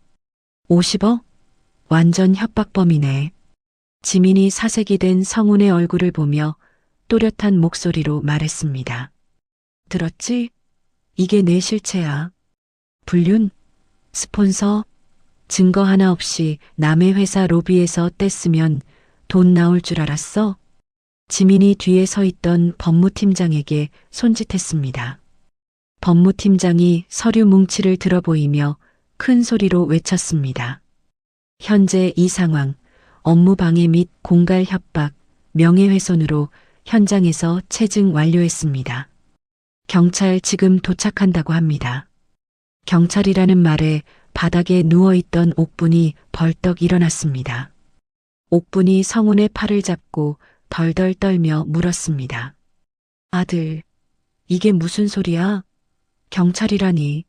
50억? 완전 협박범이네. 지민이 사색이 된 성훈의 얼굴을 보며 또렷한 목소리로 말했습니다. 들었지? 이게 내 실체야. 불륜? 스폰서? 증거 하나 없이 남의 회사 로비에서 뗐으면 돈 나올 줄 알았어? 지민이 뒤에 서 있던 법무팀장에게 손짓했습니다. 법무팀장이 서류 뭉치를 들어 보이며 큰 소리로 외쳤습니다. 현재 이 상황, 업무 방해 및 공갈 협박, 명예훼손으로 현장에서 체증 완료했습니다. 경찰 지금 도착한다고 합니다. 경찰이라는 말에 바닥에 누워있던 옥분이 벌떡 일어났습니다. 옥분이 성훈의 팔을 잡고 덜덜 떨며 물었습니다. 아들, 이게 무슨 소리야? 경찰이라니.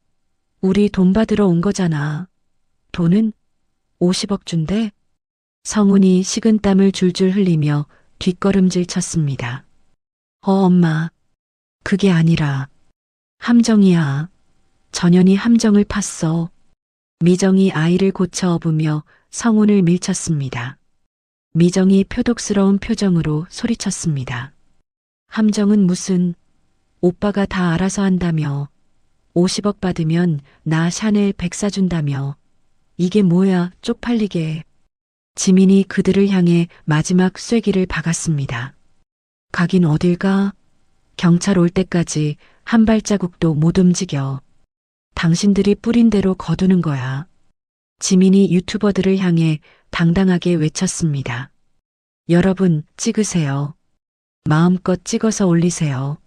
우리 돈 받으러 온 거잖아. 돈은 50억 준대? 성훈이 식은땀을 줄줄 흘리며 뒷걸음질 쳤습니다. 엄마. 그게 아니라 함정이야. 전현이 함정을 팠어. 미정이 아이를 고쳐 업으며 성운을 밀쳤습니다. 미정이 표독스러운 표정으로 소리쳤습니다. 함정은 무슨, 오빠가 다 알아서 한다며. 50억 받으면 나 샤넬 백 사준다며. 이게 뭐야, 쪽팔리게. 지민이 그들을 향해 마지막 쐐기를 박았습니다. 가긴 어딜 가? 경찰 올 때까지 한 발자국도 못 움직여. 당신들이 뿌린 대로 거두는 거야. 지민이 유튜버들을 향해 당당하게 외쳤습니다. 여러분, 찍으세요. 마음껏 찍어서 올리세요.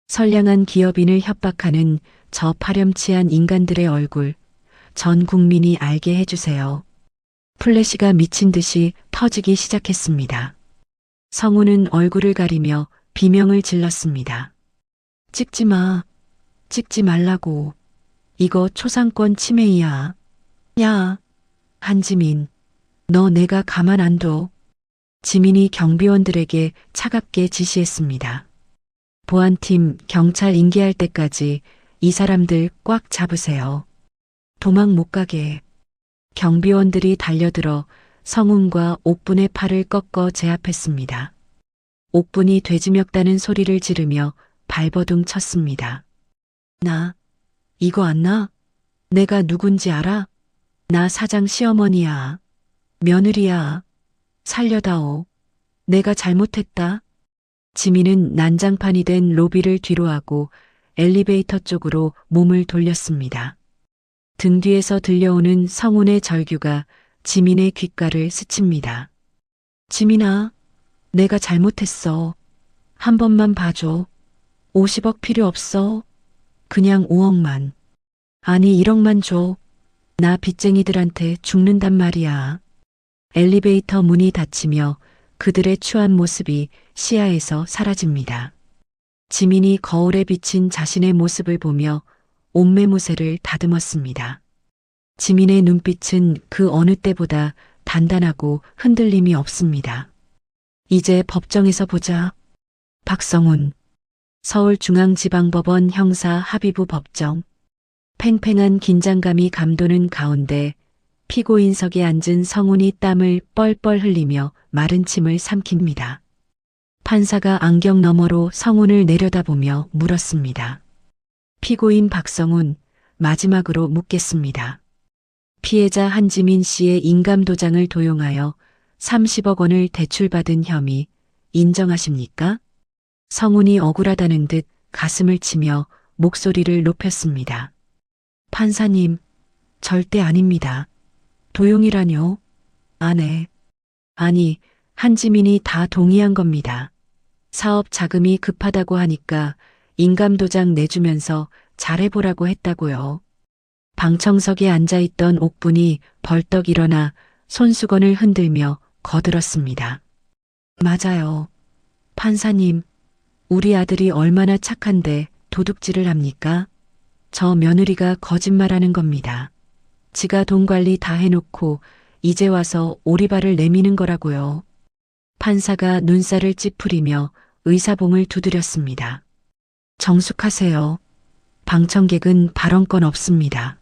선량한 기업인을 협박하는 저 파렴치한 인간들의 얼굴, 전 국민이 알게 해주세요. 플래시가 미친 듯이 터지기 시작했습니다. 성우는 얼굴을 가리며 비명을 질렀습니다. 찍지 마. 찍지 말라고. 이거 초상권 침해이야. 야, 한지민. 너 내가 가만 안 둬. 지민이 경비원들에게 차갑게 지시했습니다. 보안팀, 경찰 인계할 때까지 이 사람들 꽉 잡으세요. 도망 못 가게. 경비원들이 달려들어 성운과 옥분의 팔을 꺾어 제압했습니다. 옥분이 돼지멱다는 소리를 지르며 발버둥 쳤습니다. 나, 이거 안 나? 내가 누군지 알아? 나 사장 시어머니야. 며느리야. 살려다오. 내가 잘못했다. 지민은 난장판이 된 로비를 뒤로하고 엘리베이터 쪽으로 몸을 돌렸습니다. 등 뒤에서 들려오는 성운의 절규가 지민의 귓가를 스칩니다. 지민아, 내가 잘못했어. 한 번만 봐줘. 50억 필요 없어. 그냥 5억만. 아니 1억만 줘. 나 빚쟁이들한테 죽는단 말이야. 엘리베이터 문이 닫히며 그들의 추한 모습이 시야에서 사라집니다. 지민이 거울에 비친 자신의 모습을 보며 옷매무새를 다듬었습니다. 지민의 눈빛은 그 어느 때보다 단단하고 흔들림이 없습니다. 이제 법정에서 보자. 박성훈. 서울중앙지방법원 형사합의부 법정. 팽팽한 긴장감이 감도는 가운데 피고인석에 앉은 성운이 땀을 뻘뻘 흘리며 마른 침을 삼킵니다. 판사가 안경 너머로 성운을 내려다보며 물었습니다. 피고인 박성훈, 마지막으로 묻겠습니다. 피해자 한지민 씨의 인감도장을 도용하여 30억 원을 대출받은 혐의 인정하십니까? 성운이 억울하다는 듯 가슴을 치며 목소리를 높였습니다. 판사님, 절대 아닙니다. 도용이라뇨? 아니, 한지민이 다 동의한 겁니다. 사업 자금이 급하다고 하니까 인감도장 내주면서 잘해보라고 했다고요. 방청석에 앉아있던 옥분이 벌떡 일어나 손수건을 흔들며 거들었습니다. 맞아요. 판사님, 우리 아들이 얼마나 착한데 도둑질을 합니까? 저 며느리가 거짓말하는 겁니다. 지가 돈 관리 다 해놓고 이제 와서 오리발을 내미는 거라고요. 판사가 눈살을 찌푸리며 의사봉을 두드렸습니다. 정숙하세요. 방청객은 발언권 없습니다.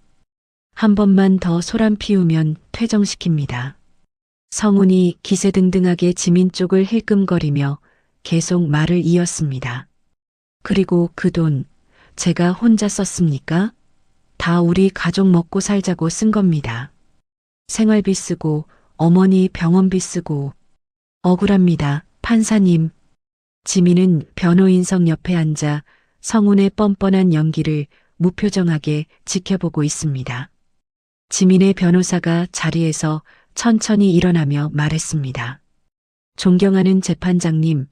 한 번만 더 소란 피우면 퇴정시킵니다. 성운이 기세등등하게 지민 쪽을 힐끔거리며 계속 말을 이었습니다. 그리고 그 돈 제가 혼자 썼습니까? 다 우리 가족 먹고 살자고 쓴 겁니다. 생활비 쓰고 어머니 병원비 쓰고 억울합니다. 판사님. 지민은 변호인석 옆에 앉아 성운의 뻔뻔한 연기를 무표정하게 지켜보고 있습니다. 지민의 변호사가 자리에서 천천히 일어나며 말했습니다. 존경하는 재판장님,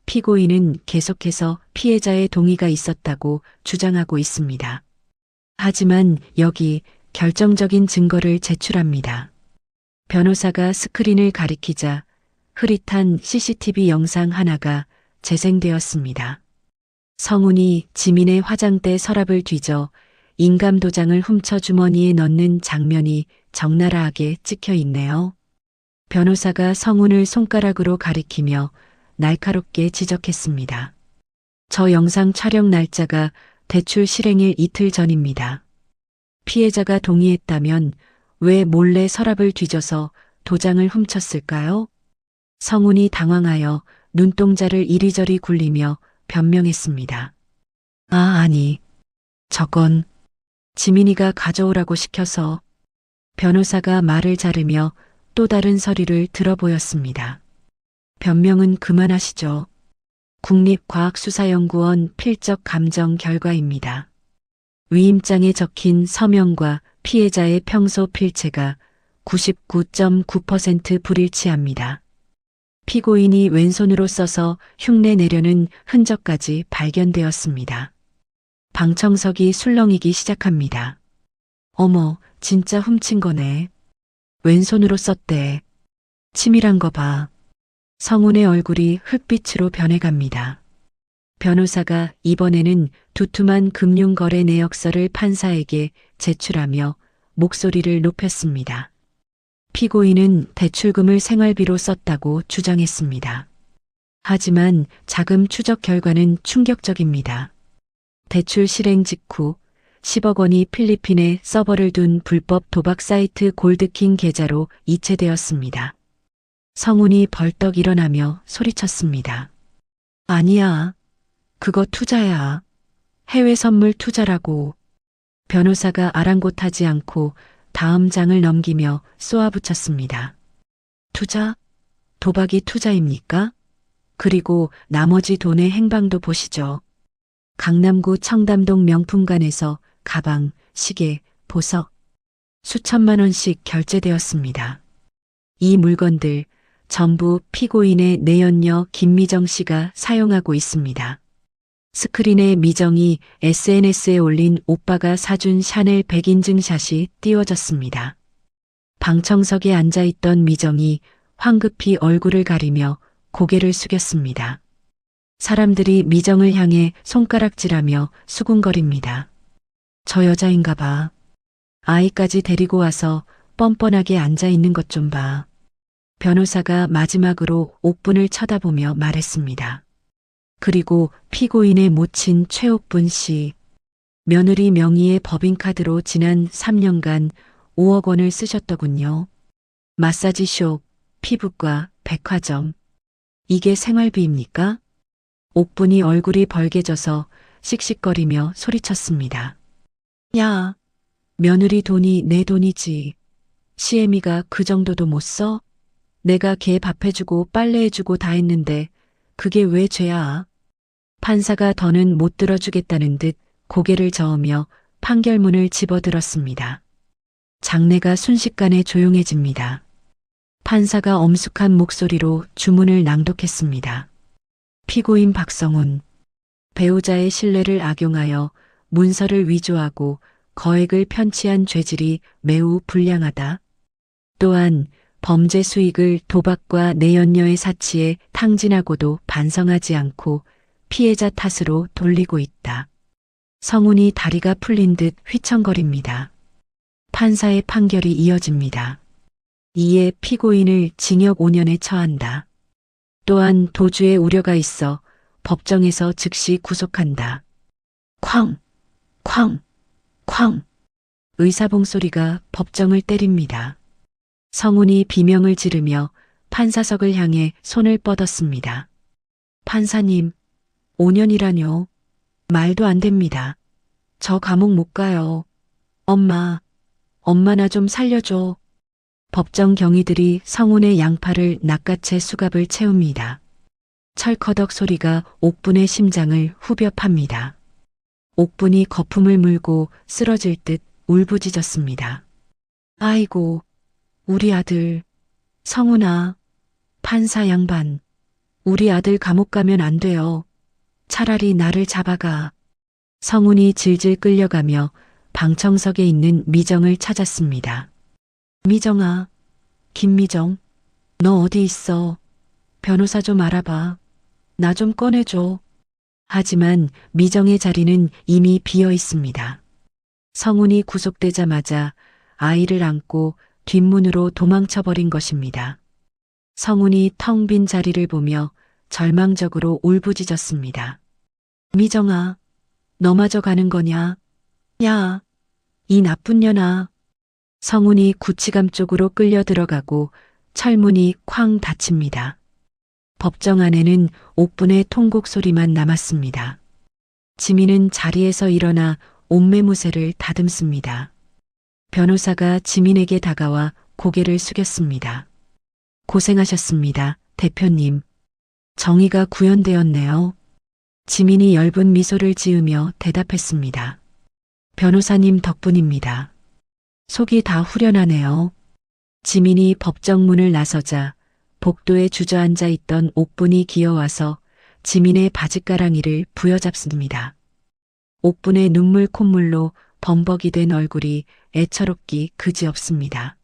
피고인은 계속해서 피해자의 동의가 있었다고 주장하고 있습니다. 하지만 여기 결정적인 증거를 제출합니다. 변호사가 스크린을 가리키자 흐릿한 CCTV 영상 하나가 재생되었습니다. 성운이 지민의 화장대 서랍을 뒤져 인감도장을 훔쳐 주머니에 넣는 장면이 적나라하게 찍혀 있네요. 변호사가 성운을 손가락으로 가리키며 날카롭게 지적했습니다. 저 영상 촬영 날짜가 대출 실행일 이틀 전입니다. 피해자가 동의했다면 왜 몰래 서랍을 뒤져서 도장을 훔쳤을까요? 성훈이 당황하여 눈동자를 이리저리 굴리며 변명했습니다. 아니. 저건 지민이가 가져오라고 시켜서. 변호사가 말을 자르며 또 다른 서류를 들어보였습니다. 변명은 그만하시죠. 국립과학수사연구원 필적 감정 결과입니다. 위임장에 적힌 서명과 피해자의 평소 필체가 99.9% 불일치합니다. 피고인이 왼손으로 써서 흉내 내려는 흔적까지 발견되었습니다. 방청석이 술렁이기 시작합니다. 어머, 진짜 훔친 거네. 왼손으로 썼대. 치밀한 거 봐. 성훈의 얼굴이 흙빛으로 변해갑니다. 변호사가 이번에는 두툼한 금융거래 내역서를 판사에게 제출하며 목소리를 높였습니다. 피고인은 대출금을 생활비로 썼다고 주장했습니다. 하지만 자금 추적 결과는 충격적입니다. 대출 실행 직후 10억 원이 필리핀에 서버를 둔 불법 도박 사이트 골드킹 계좌로 이체되었습니다. 성훈이 벌떡 일어나며 소리쳤습니다. 아니야. 그거 투자야. 해외 선물 투자라고. 변호사가 아랑곳하지 않고 다음 장을 넘기며 쏘아붙였습니다. 투자? 도박이 투자입니까? 그리고 나머지 돈의 행방도 보시죠. 강남구 청담동 명품관에서 가방, 시계, 보석, 수천만 원씩 결제되었습니다. 이 물건들 전부 피고인의 내연녀 김미정 씨가 사용하고 있습니다. 스크린에 미정이 SNS에 올린 오빠가 사준 샤넬 백인증샷이 띄워졌습니다. 방청석에 앉아있던 미정이 황급히 얼굴을 가리며 고개를 숙였습니다. 사람들이 미정을 향해 손가락질하며 수군거립니다. 저 여자인가 봐. 아이까지 데리고 와서 뻔뻔하게 앉아있는 것 좀 봐. 변호사가 마지막으로 옥분을 쳐다보며 말했습니다. 그리고 피고인의 모친 최옥분 씨. 며느리 명의의 법인카드로 지난 3년간 5억 원을 쓰셨더군요. 마사지숍, 피부과, 백화점. 이게 생활비입니까? 옥분이 얼굴이 벌개져서 씩씩거리며 소리쳤습니다. 야, 며느리 돈이 내 돈이지. 시애미가 그 정도도 못 써? 내가 걔 밥 해주고 빨래 해주고 다 했는데 그게 왜 죄야? 판사가 더는 못 들어주겠다는 듯 고개를 저으며 판결문을 집어들었습니다. 장내가 순식간에 조용해집니다. 판사가 엄숙한 목소리로 주문을 낭독했습니다. 피고인 박성훈, 배우자의 신뢰를 악용하여 문서를 위조하고 거액을 편취한 죄질이 매우 불량하다. 또한 범죄 수익을 도박과 내연녀의 사치에 탕진하고도 반성하지 않고 피해자 탓으로 돌리고 있다. 성훈이 다리가 풀린 듯 휘청거립니다. 판사의 판결이 이어집니다. 이에 피고인을 징역 5년에 처한다. 또한 도주의 우려가 있어 법정에서 즉시 구속한다. 쾅! 쾅! 쾅! 의사봉 소리가 법정을 때립니다. 성훈이 비명을 지르며 판사석을 향해 손을 뻗었습니다. 판사님, 5년이라뇨. 말도 안 됩니다. 저 감옥 못 가요. 엄마 나 좀 살려줘. 법정 경위들이 성훈의 양팔을 낚아채 수갑을 채웁니다. 철커덕 소리가 옥분의 심장을 후벼 팝니다. 옥분이 거품을 물고 쓰러질 듯 울부짖었습니다. 아이고, 우리 아들. 성훈아, 판사 양반. 우리 아들 감옥 가면 안 돼요. 차라리 나를 잡아가. 성훈이 질질 끌려가며 방청석에 있는 미정을 찾았습니다. 미정아, 김미정, 너 어디 있어? 변호사 좀 알아봐. 나 좀 꺼내줘. 하지만 미정의 자리는 이미 비어 있습니다. 성훈이 구속되자마자 아이를 안고 뒷문으로 도망쳐버린 것입니다. 성훈이 텅 빈 자리를 보며 절망적으로 울부짖었습니다. 미정아, 너마저 가는 거냐? 야, 이 나쁜 년아. 성운이 구치감 쪽으로 끌려 들어가고 철문이 쾅 닫힙니다. 법정 안에는 옥분의 통곡 소리만 남았습니다. 지민은 자리에서 일어나 옷매무새를 다듬습니다. 변호사가 지민에게 다가와 고개를 숙였습니다. 고생하셨습니다, 대표님. 정의가 구현되었네요. 지민이 엷은 미소를 지으며 대답했습니다. 변호사님 덕분입니다. 속이 다 후련하네요. 지민이 법정 문을 나서자 복도에 주저앉아 있던 옥분이 기어와서 지민의 바짓가랑이를 부여잡습니다. 옥분의 눈물 콧물로 범벅이 된 얼굴이 애처롭기 그지없습니다.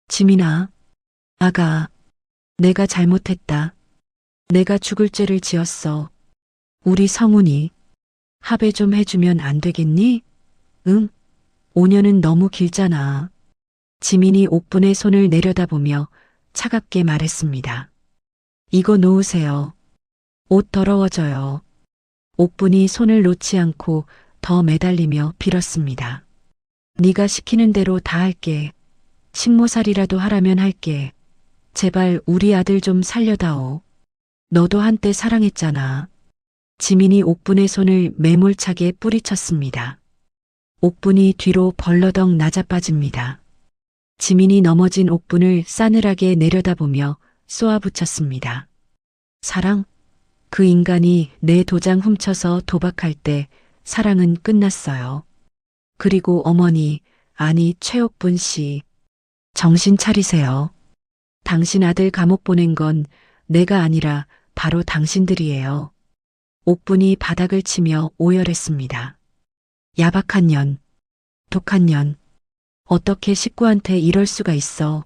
지민아, 아가, 내가 잘못했다. 내가 죽을 죄를 지었어. 우리 성훈이 합의 좀 해주면 안 되겠니? 응? 5년은 너무 길잖아. 지민이 옥분의 손을 내려다보며 차갑게 말했습니다. 이거 놓으세요. 옷 더러워져요. 옥분이 손을 놓지 않고 더 매달리며 빌었습니다. 네가 시키는 대로 다 할게. 식모살이라도 하라면 할게. 제발 우리 아들 좀 살려다오. 너도 한때 사랑했잖아. 지민이 옥분의 손을 매몰차게 뿌리쳤습니다. 옥분이 뒤로 벌러덩 낮아빠집니다. 지민이 넘어진 옥분을 싸늘하게 내려다보며 쏘아붙였습니다. 사랑? 그 인간이 내 도장 훔쳐서 도박할 때 사랑은 끝났어요. 그리고 어머니, 아니 최옥분 씨. 정신 차리세요. 당신 아들 감옥 보낸 건 내가 아니라 바로 당신들이에요. 옥분이 바닥을 치며 오열했습니다. 야박한 년, 독한 년. 어떻게 식구한테 이럴 수가 있어.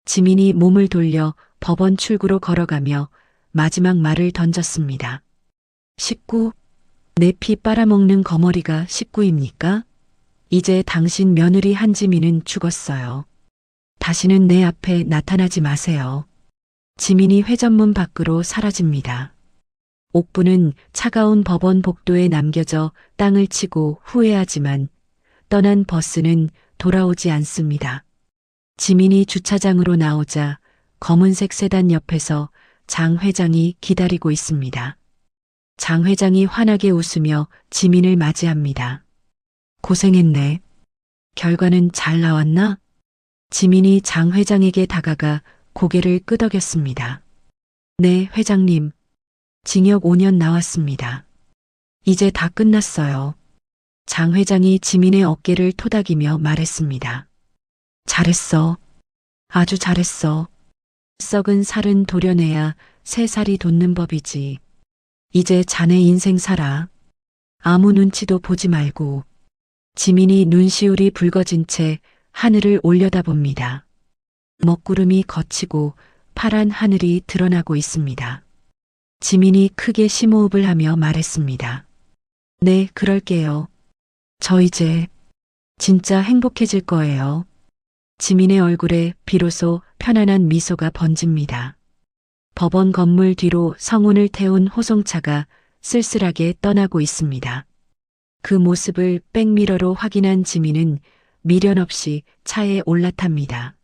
지민이 몸을 돌려 법원 출구로 걸어가며 마지막 말을 던졌습니다. 식구? 내 피 빨아먹는 거머리가 식구입니까? 이제 당신 며느리 한지민은 죽었어요. 다시는 내 앞에 나타나지 마세요. 지민이 회전문 밖으로 사라집니다. 옥분은 차가운 법원 복도에 남겨져 땅을 치고 후회하지만 떠난 버스는 돌아오지 않습니다. 지민이 주차장으로 나오자 검은색 세단 옆에서 장 회장이 기다리고 있습니다. 장 회장이 환하게 웃으며 지민을 맞이합니다. 고생했네. 결과는 잘 나왔나? 지민이 장 회장에게 다가가 고개를 끄덕였습니다. 네, 회장님. 징역 5년 나왔습니다. 이제 다 끝났어요. 장 회장이 지민의 어깨를 토닥이며 말했습니다. 잘했어. 아주 잘했어. 썩은 살은 도려내야 새 살이 돋는 법이지. 이제 자네 인생 살아. 아무 눈치도 보지 말고. 지민이 눈시울이 붉어진 채 하늘을 올려다봅니다. 먹구름이 걷히고 파란 하늘이 드러나고 있습니다. 지민이 크게 심호흡을 하며 말했습니다. 네, 그럴게요. 저 이제 진짜 행복해질 거예요. 지민의 얼굴에 비로소 편안한 미소가 번집니다. 법원 건물 뒤로 성운을 태운 호송차가 쓸쓸하게 떠나고 있습니다. 그 모습을 백미러로 확인한 지민은 미련 없이 차에 올라탑니다.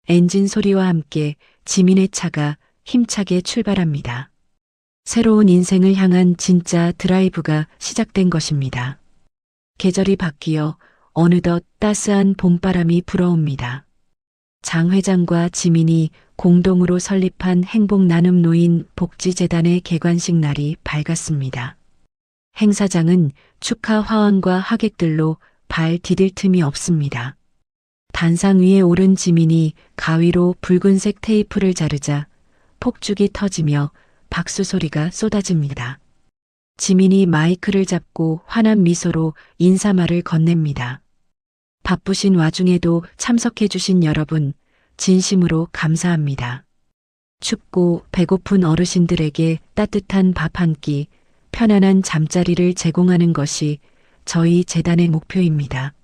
엔진 소리와 함께 지민의 차가 힘차게 출발합니다. 새로운 인생을 향한 진짜 드라이브가 시작된 것입니다. 계절이 바뀌어 어느덧 따스한 봄바람이 불어옵니다. 장 회장과 지민이 공동으로 설립한 행복나눔노인 복지재단의 개관식 날이 밝았습니다. 행사장은 축하 화환과 하객들로 발 디딜 틈이 없습니다. 단상 위에 오른 지민이 가위로 붉은색 테이프를 자르자 폭죽이 터지며 박수 소리가 쏟아집니다. 지민이 마이크를 잡고 환한 미소로 인사말을 건넵니다. 바쁘신 와중에도 참석해 주신 여러분, 진심으로 감사합니다. 춥고 배고픈 어르신들에게 따뜻한 밥 한 끼, 편안한 잠자리를 제공하는 것이 저희 재단의 목표입니다.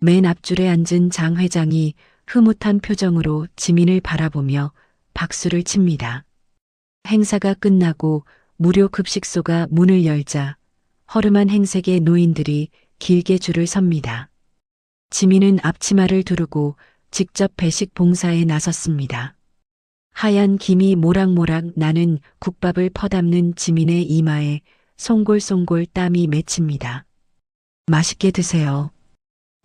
맨 앞줄에 앉은 장 회장이 흐뭇한 표정으로 지민을 바라보며 박수를 칩니다. 행사가 끝나고 무료 급식소가 문을 열자 허름한 행색의 노인들이 길게 줄을 섭니다. 지민은 앞치마를 두르고 직접 배식 봉사에 나섰습니다. 하얀 김이 모락모락 나는 국밥을 퍼담는 지민의 이마에 송골송골 땀이 맺힙니다. 맛있게 드세요.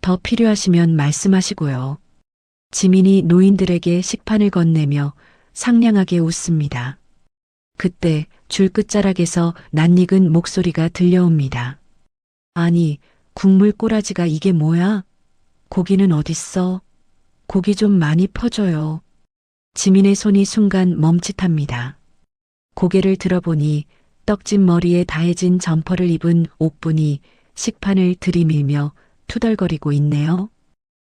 더 필요하시면 말씀하시고요. 지민이 노인들에게 식판을 건네며 상냥하게 웃습니다. 그때 줄 끝자락에서 낯익은 목소리가 들려옵니다. 아니, 국물 꼬라지가 이게 뭐야? 고기는 어딨어? 고기 좀 많이 퍼줘요. 지민의 손이 순간 멈칫합니다. 고개를 들어보니 떡진 머리에 다해진 점퍼를 입은 옥분이 식판을 들이밀며 투덜거리고 있네요.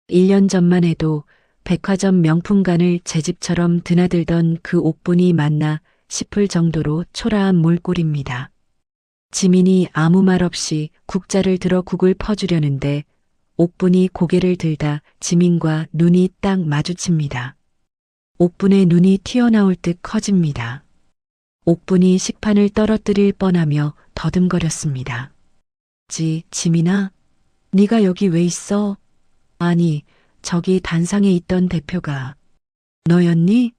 1년 전만 해도 백화점 명품관을 제 집처럼 드나들던 그 옥분이 맞나 싶을 정도로 초라한 몰골입니다. 지민이 아무 말 없이 국자를 들어 국을 퍼주려는데 옥분이 고개를 들다 지민과 눈이 딱 마주칩니다. 옥분의 눈이 튀어나올 듯 커집니다. 옥분이 식판을 떨어뜨릴 뻔하며 더듬거렸습니다. 지민아, 네가 여기 왜 있어? 아니, 저기 단상에 있던 대표가 너였니?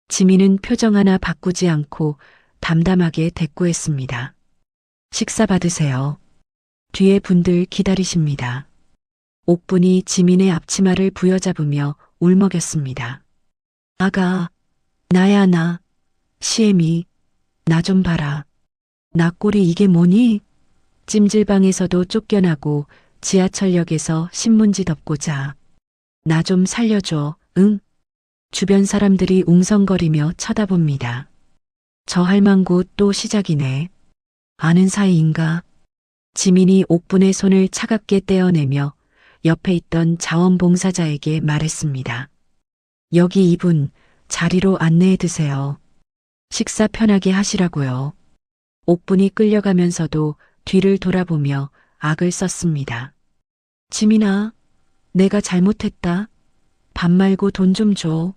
지민은 표정 하나 바꾸지 않고 담담하게 대꾸했습니다. 식사 받으세요. 뒤에 분들 기다리십니다. 옥분이 지민의 앞치마를 부여잡으며 울먹였습니다. 아가, 나야 나, 시애미, 나 좀 봐라. 나 꼴이 이게 뭐니? 찜질방에서도 쫓겨나고 지하철역에서 신문지 덮고자. 나 좀 살려줘, 응? 주변 사람들이 웅성거리며 쳐다봅니다. 저 할망구 또 시작이네. 아는 사이인가? 지민이 옥분의 손을 차갑게 떼어내며 옆에 있던 자원봉사자에게 말했습니다. 여기 이분 자리로 안내해 드세요. 식사 편하게 하시라고요. 옥분이 끌려가면서도 뒤를 돌아보며 악을 썼습니다. 지민아, 내가 잘못했다. 밥 말고 돈 좀 줘.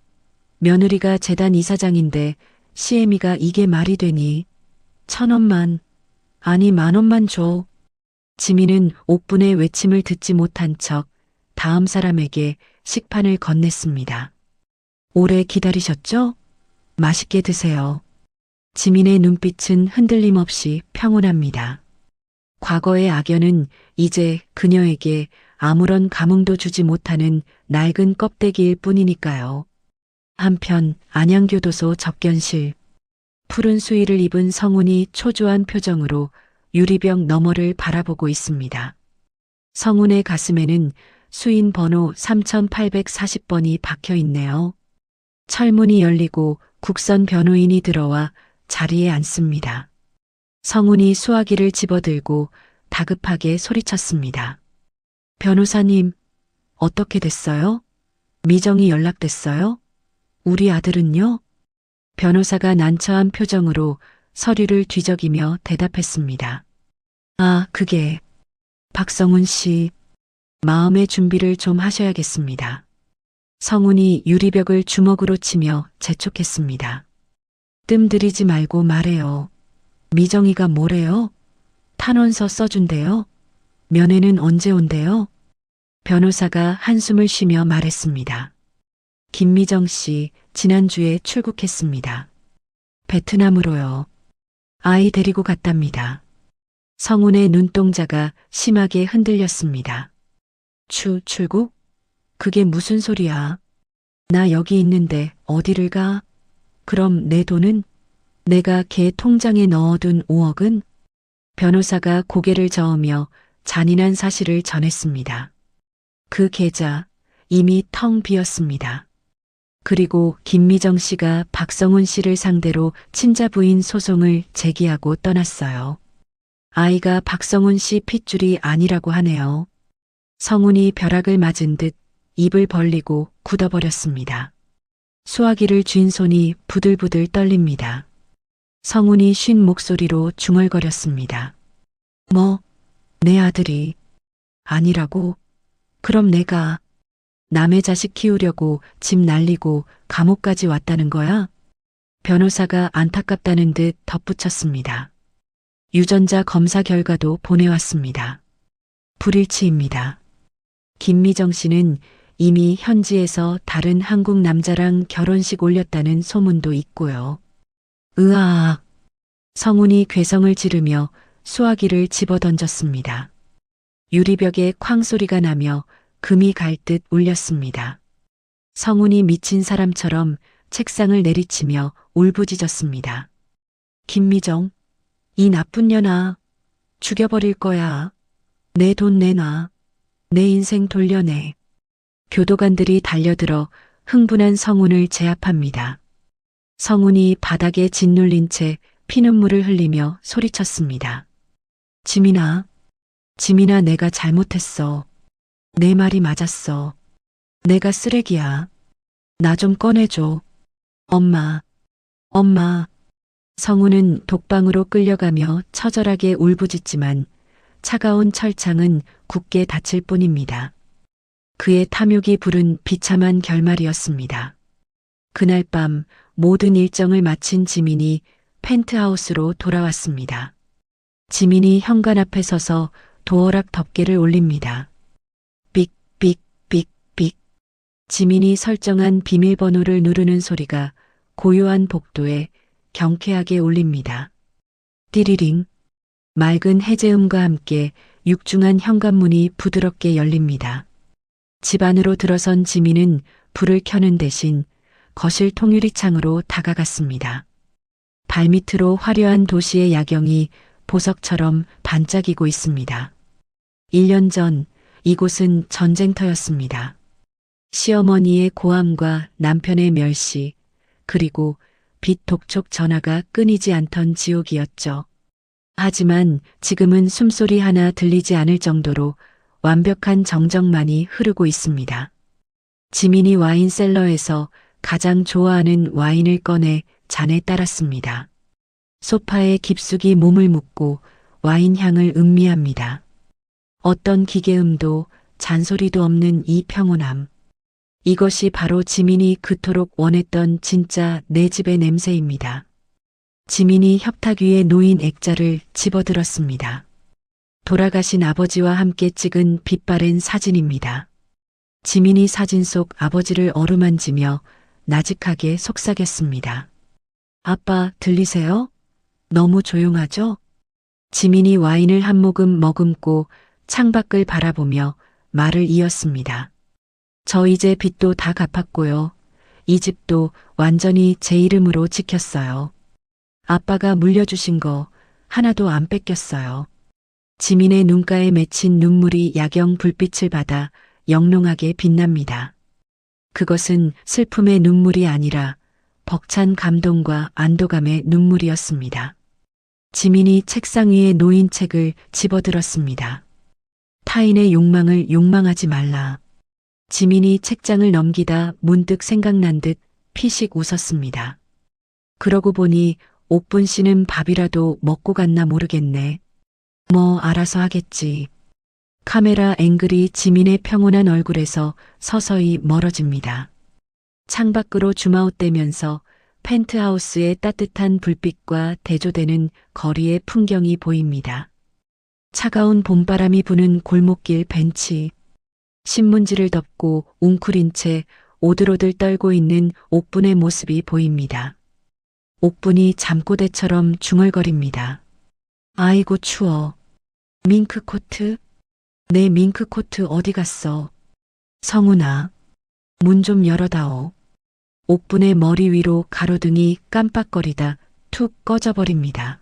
며느리가 재단 이사장인데 시애미가 이게 말이 되니. 1,000원만, 아니 10,000원만 줘. 지민은 옥분의 외침을 듣지 못한 척 다음 사람에게 식판을 건넸습니다. 오래 기다리셨죠? 맛있게 드세요. 지민의 눈빛은 흔들림 없이 평온합니다. 과거의 악연은 이제 그녀에게 아무런 감흥도 주지 못하는 낡은 껍데기일 뿐이니까요. 한편 안양교도소 접견실. 푸른 수의를 입은 성훈이 초조한 표정으로 유리병 너머를 바라보고 있습니다. 성훈의 가슴에는 수인 번호 3840번이 박혀 있네요. 철문이 열리고 국선 변호인이 들어와 자리에 앉습니다. 성훈이 수화기를 집어들고 다급하게 소리쳤습니다. 변호사님, 어떻게 됐어요? 미정이 연락됐어요? 우리 아들은요? 변호사가 난처한 표정으로 서류를 뒤적이며 대답했습니다. 아, 그게 박성훈 씨, 마음의 준비를 좀 하셔야겠습니다. 성훈이 유리벽을 주먹으로 치며 재촉했습니다. 뜸 들이지 말고 말해요. 미정이가 뭐래요? 탄원서 써준대요? 면회는 언제 온대요? 변호사가 한숨을 쉬며 말했습니다. 김미정 씨 지난주에 출국했습니다. 베트남으로요. 아이 데리고 갔답니다. 성훈의 눈동자가 심하게 흔들렸습니다. 출국? 그게 무슨 소리야? 나 여기 있는데 어디를 가? 그럼 내 돈은? 내가 걔 통장에 넣어둔 5억은? 변호사가 고개를 저으며 잔인한 사실을 전했습니다. 그 계좌 이미 텅 비었습니다. 그리고 김미정 씨가 박성훈 씨를 상대로 친자 부인 소송을 제기하고 떠났어요. 아이가 박성훈 씨 핏줄이 아니라고 하네요. 성훈이 벼락을 맞은 듯 입을 벌리고 굳어버렸습니다. 수화기를 쥔 손이 부들부들 떨립니다. 성훈이 쉰 목소리로 중얼거렸습니다. 뭐, 내 아들이 아니라고? 그럼 내가 남의 자식 키우려고 집 날리고 감옥까지 왔다는 거야? 변호사가 안타깝다는 듯 덧붙였습니다. 유전자 검사 결과도 보내왔습니다. 불일치입니다. 김미정 씨는 이미 현지에서 다른 한국 남자랑 결혼식 올렸다는 소문도 있고요. 으악! 성훈이 괴성을 지르며 수화기를 집어던졌습니다. 유리벽에 쾅 소리가 나며 금이 갈 듯 울렸습니다. 성훈이 미친 사람처럼 책상을 내리치며 울부짖었습니다. 김미정, 이 나쁜 년아, 죽여버릴 거야. 내 돈 내놔. 내 인생 돌려내. 교도관들이 달려들어 흥분한 성훈을 제압합니다. 성훈이 바닥에 짓눌린 채 피눈물을 흘리며 소리쳤습니다. 지민아, 지민아, 내가 잘못했어. 내 말이 맞았어. 내가 쓰레기야. 나 좀 꺼내줘. 엄마, 엄마. 성훈은 독방으로 끌려가며 처절하게 울부짖지만 차가운 철창은 굳게 닫힐 뿐입니다. 그의 탐욕이 부른 비참한 결말이었습니다. 그날 밤 모든 일정을 마친 지민이 펜트하우스로 돌아왔습니다. 지민이 현관 앞에 서서 도어락 덮개를 올립니다. 삑, 삑, 삑, 삑. 지민이 설정한 비밀번호를 누르는 소리가 고요한 복도에 경쾌하게 울립니다. 띠리링. 맑은 해제음과 함께 육중한 현관문이 부드럽게 열립니다. 집 안으로 들어선 지민은 불을 켜는 대신 거실 통유리창으로 다가갔습니다. 발밑으로 화려한 도시의 야경이 보석처럼 반짝이고 있습니다. 1년 전 이곳은 전쟁터였습니다. 시어머니의 고함과 남편의 멸시, 그리고 빛 독촉 전화가 끊이지 않던 지옥이었죠. 하지만 지금은 숨소리 하나 들리지 않을 정도로 완벽한 정적만이 흐르고 있습니다. 지민이 와인셀러에서 가장 좋아하는 와인을 꺼내 잔에 따랐습니다. 소파에 깊숙이 몸을 묻고 와인 향을 음미합니다. 어떤 기계음도 잔소리도 없는 이 평온함. 이것이 바로 지민이 그토록 원했던 진짜 내 집의 냄새입니다. 지민이 협탁 위에 놓인 액자를 집어들었습니다. 돌아가신 아버지와 함께 찍은 빛바랜 사진입니다. 지민이 사진 속 아버지를 어루만지며 나직하게 속삭였습니다. 아빠, 들리세요? 너무 조용하죠? 지민이 와인을 한 모금 머금고 창밖을 바라보며 말을 이었습니다. 저 이제 빚도 다 갚았고요. 이 집도 완전히 제 이름으로 지켰어요. 아빠가 물려주신 거 하나도 안 뺏겼어요. 지민의 눈가에 맺힌 눈물이 야경 불빛을 받아 영롱하게 빛납니다. 그것은 슬픔의 눈물이 아니라 벅찬 감동과 안도감의 눈물이었습니다. 지민이 책상 위에 놓인 책을 집어들었습니다. 타인의 욕망을 욕망하지 말라. 지민이 책장을 넘기다 문득 생각난 듯 피식 웃었습니다. 그러고 보니 옥분 씨는 밥이라도 먹고 갔나 모르겠네. 뭐 알아서 하겠지. 카메라 앵글이 지민의 평온한 얼굴에서 서서히 멀어집니다. 창밖으로 줌아웃되면서 펜트하우스의 따뜻한 불빛과 대조되는 거리의 풍경이 보입니다. 차가운 봄바람이 부는 골목길 벤치. 신문지를 덮고 웅크린 채 오들오들 떨고 있는 옥분의 모습이 보입니다. 옥분이 잠꼬대처럼 중얼거립니다. 아이고 추워. 밍크코트? 내 밍크코트 어디 갔어? 성훈아, 문 좀 열어다오. 옥분의 머리 위로 가로등이 깜빡거리다 툭 꺼져버립니다.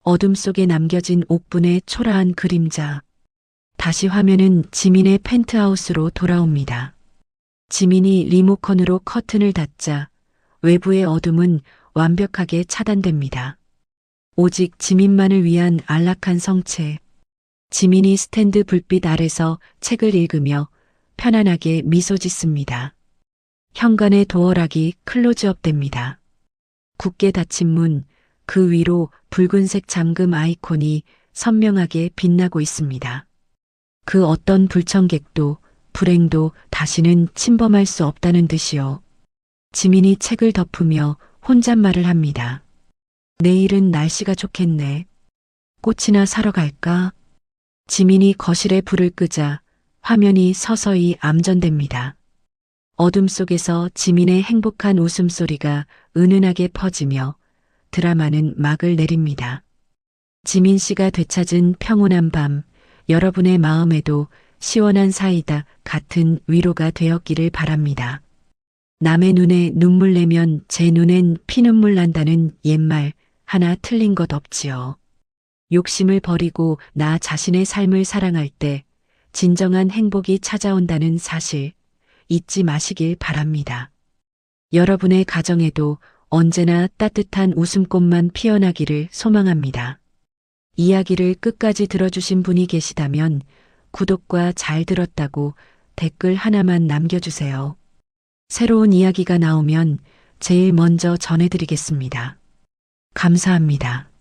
어둠 속에 남겨진 옥분의 초라한 그림자. 다시 화면은 지민의 펜트하우스로 돌아옵니다. 지민이 리모컨으로 커튼을 닫자 외부의 어둠은 완벽하게 차단됩니다. 오직 지민만을 위한 안락한 성체. 지민이 스탠드 불빛 아래서 책을 읽으며 편안하게 미소 짓습니다. 현관의 도어락이 클로즈업 됩니다. 굳게 닫힌 문, 그 위로 붉은색 잠금 아이콘이 선명하게 빛나고 있습니다. 그 어떤 불청객도 불행도 다시는 침범할 수 없다는 듯이요. 지민이 책을 덮으며 혼잣말을 합니다. 내일은 날씨가 좋겠네. 꽃이나 사러 갈까? 지민이 거실에 불을 끄자 화면이 서서히 암전됩니다. 어둠 속에서 지민의 행복한 웃음소리가 은은하게 퍼지며 드라마는 막을 내립니다. 지민 씨가 되찾은 평온한 밤, 여러분의 마음에도 시원한 사이다 같은 위로가 되었기를 바랍니다. 남의 눈에 눈물 내면 제 눈엔 피눈물 난다는 옛말 하나 틀린 것 없지요. 욕심을 버리고 나 자신의 삶을 사랑할 때 진정한 행복이 찾아온다는 사실 잊지 마시길 바랍니다. 여러분의 가정에도 언제나 따뜻한 웃음꽃만 피어나기를 소망합니다. 이야기를 끝까지 들어주신 분이 계시다면 구독과 잘 들었다고 댓글 하나만 남겨주세요. 새로운 이야기가 나오면 제일 먼저 전해드리겠습니다. 감사합니다.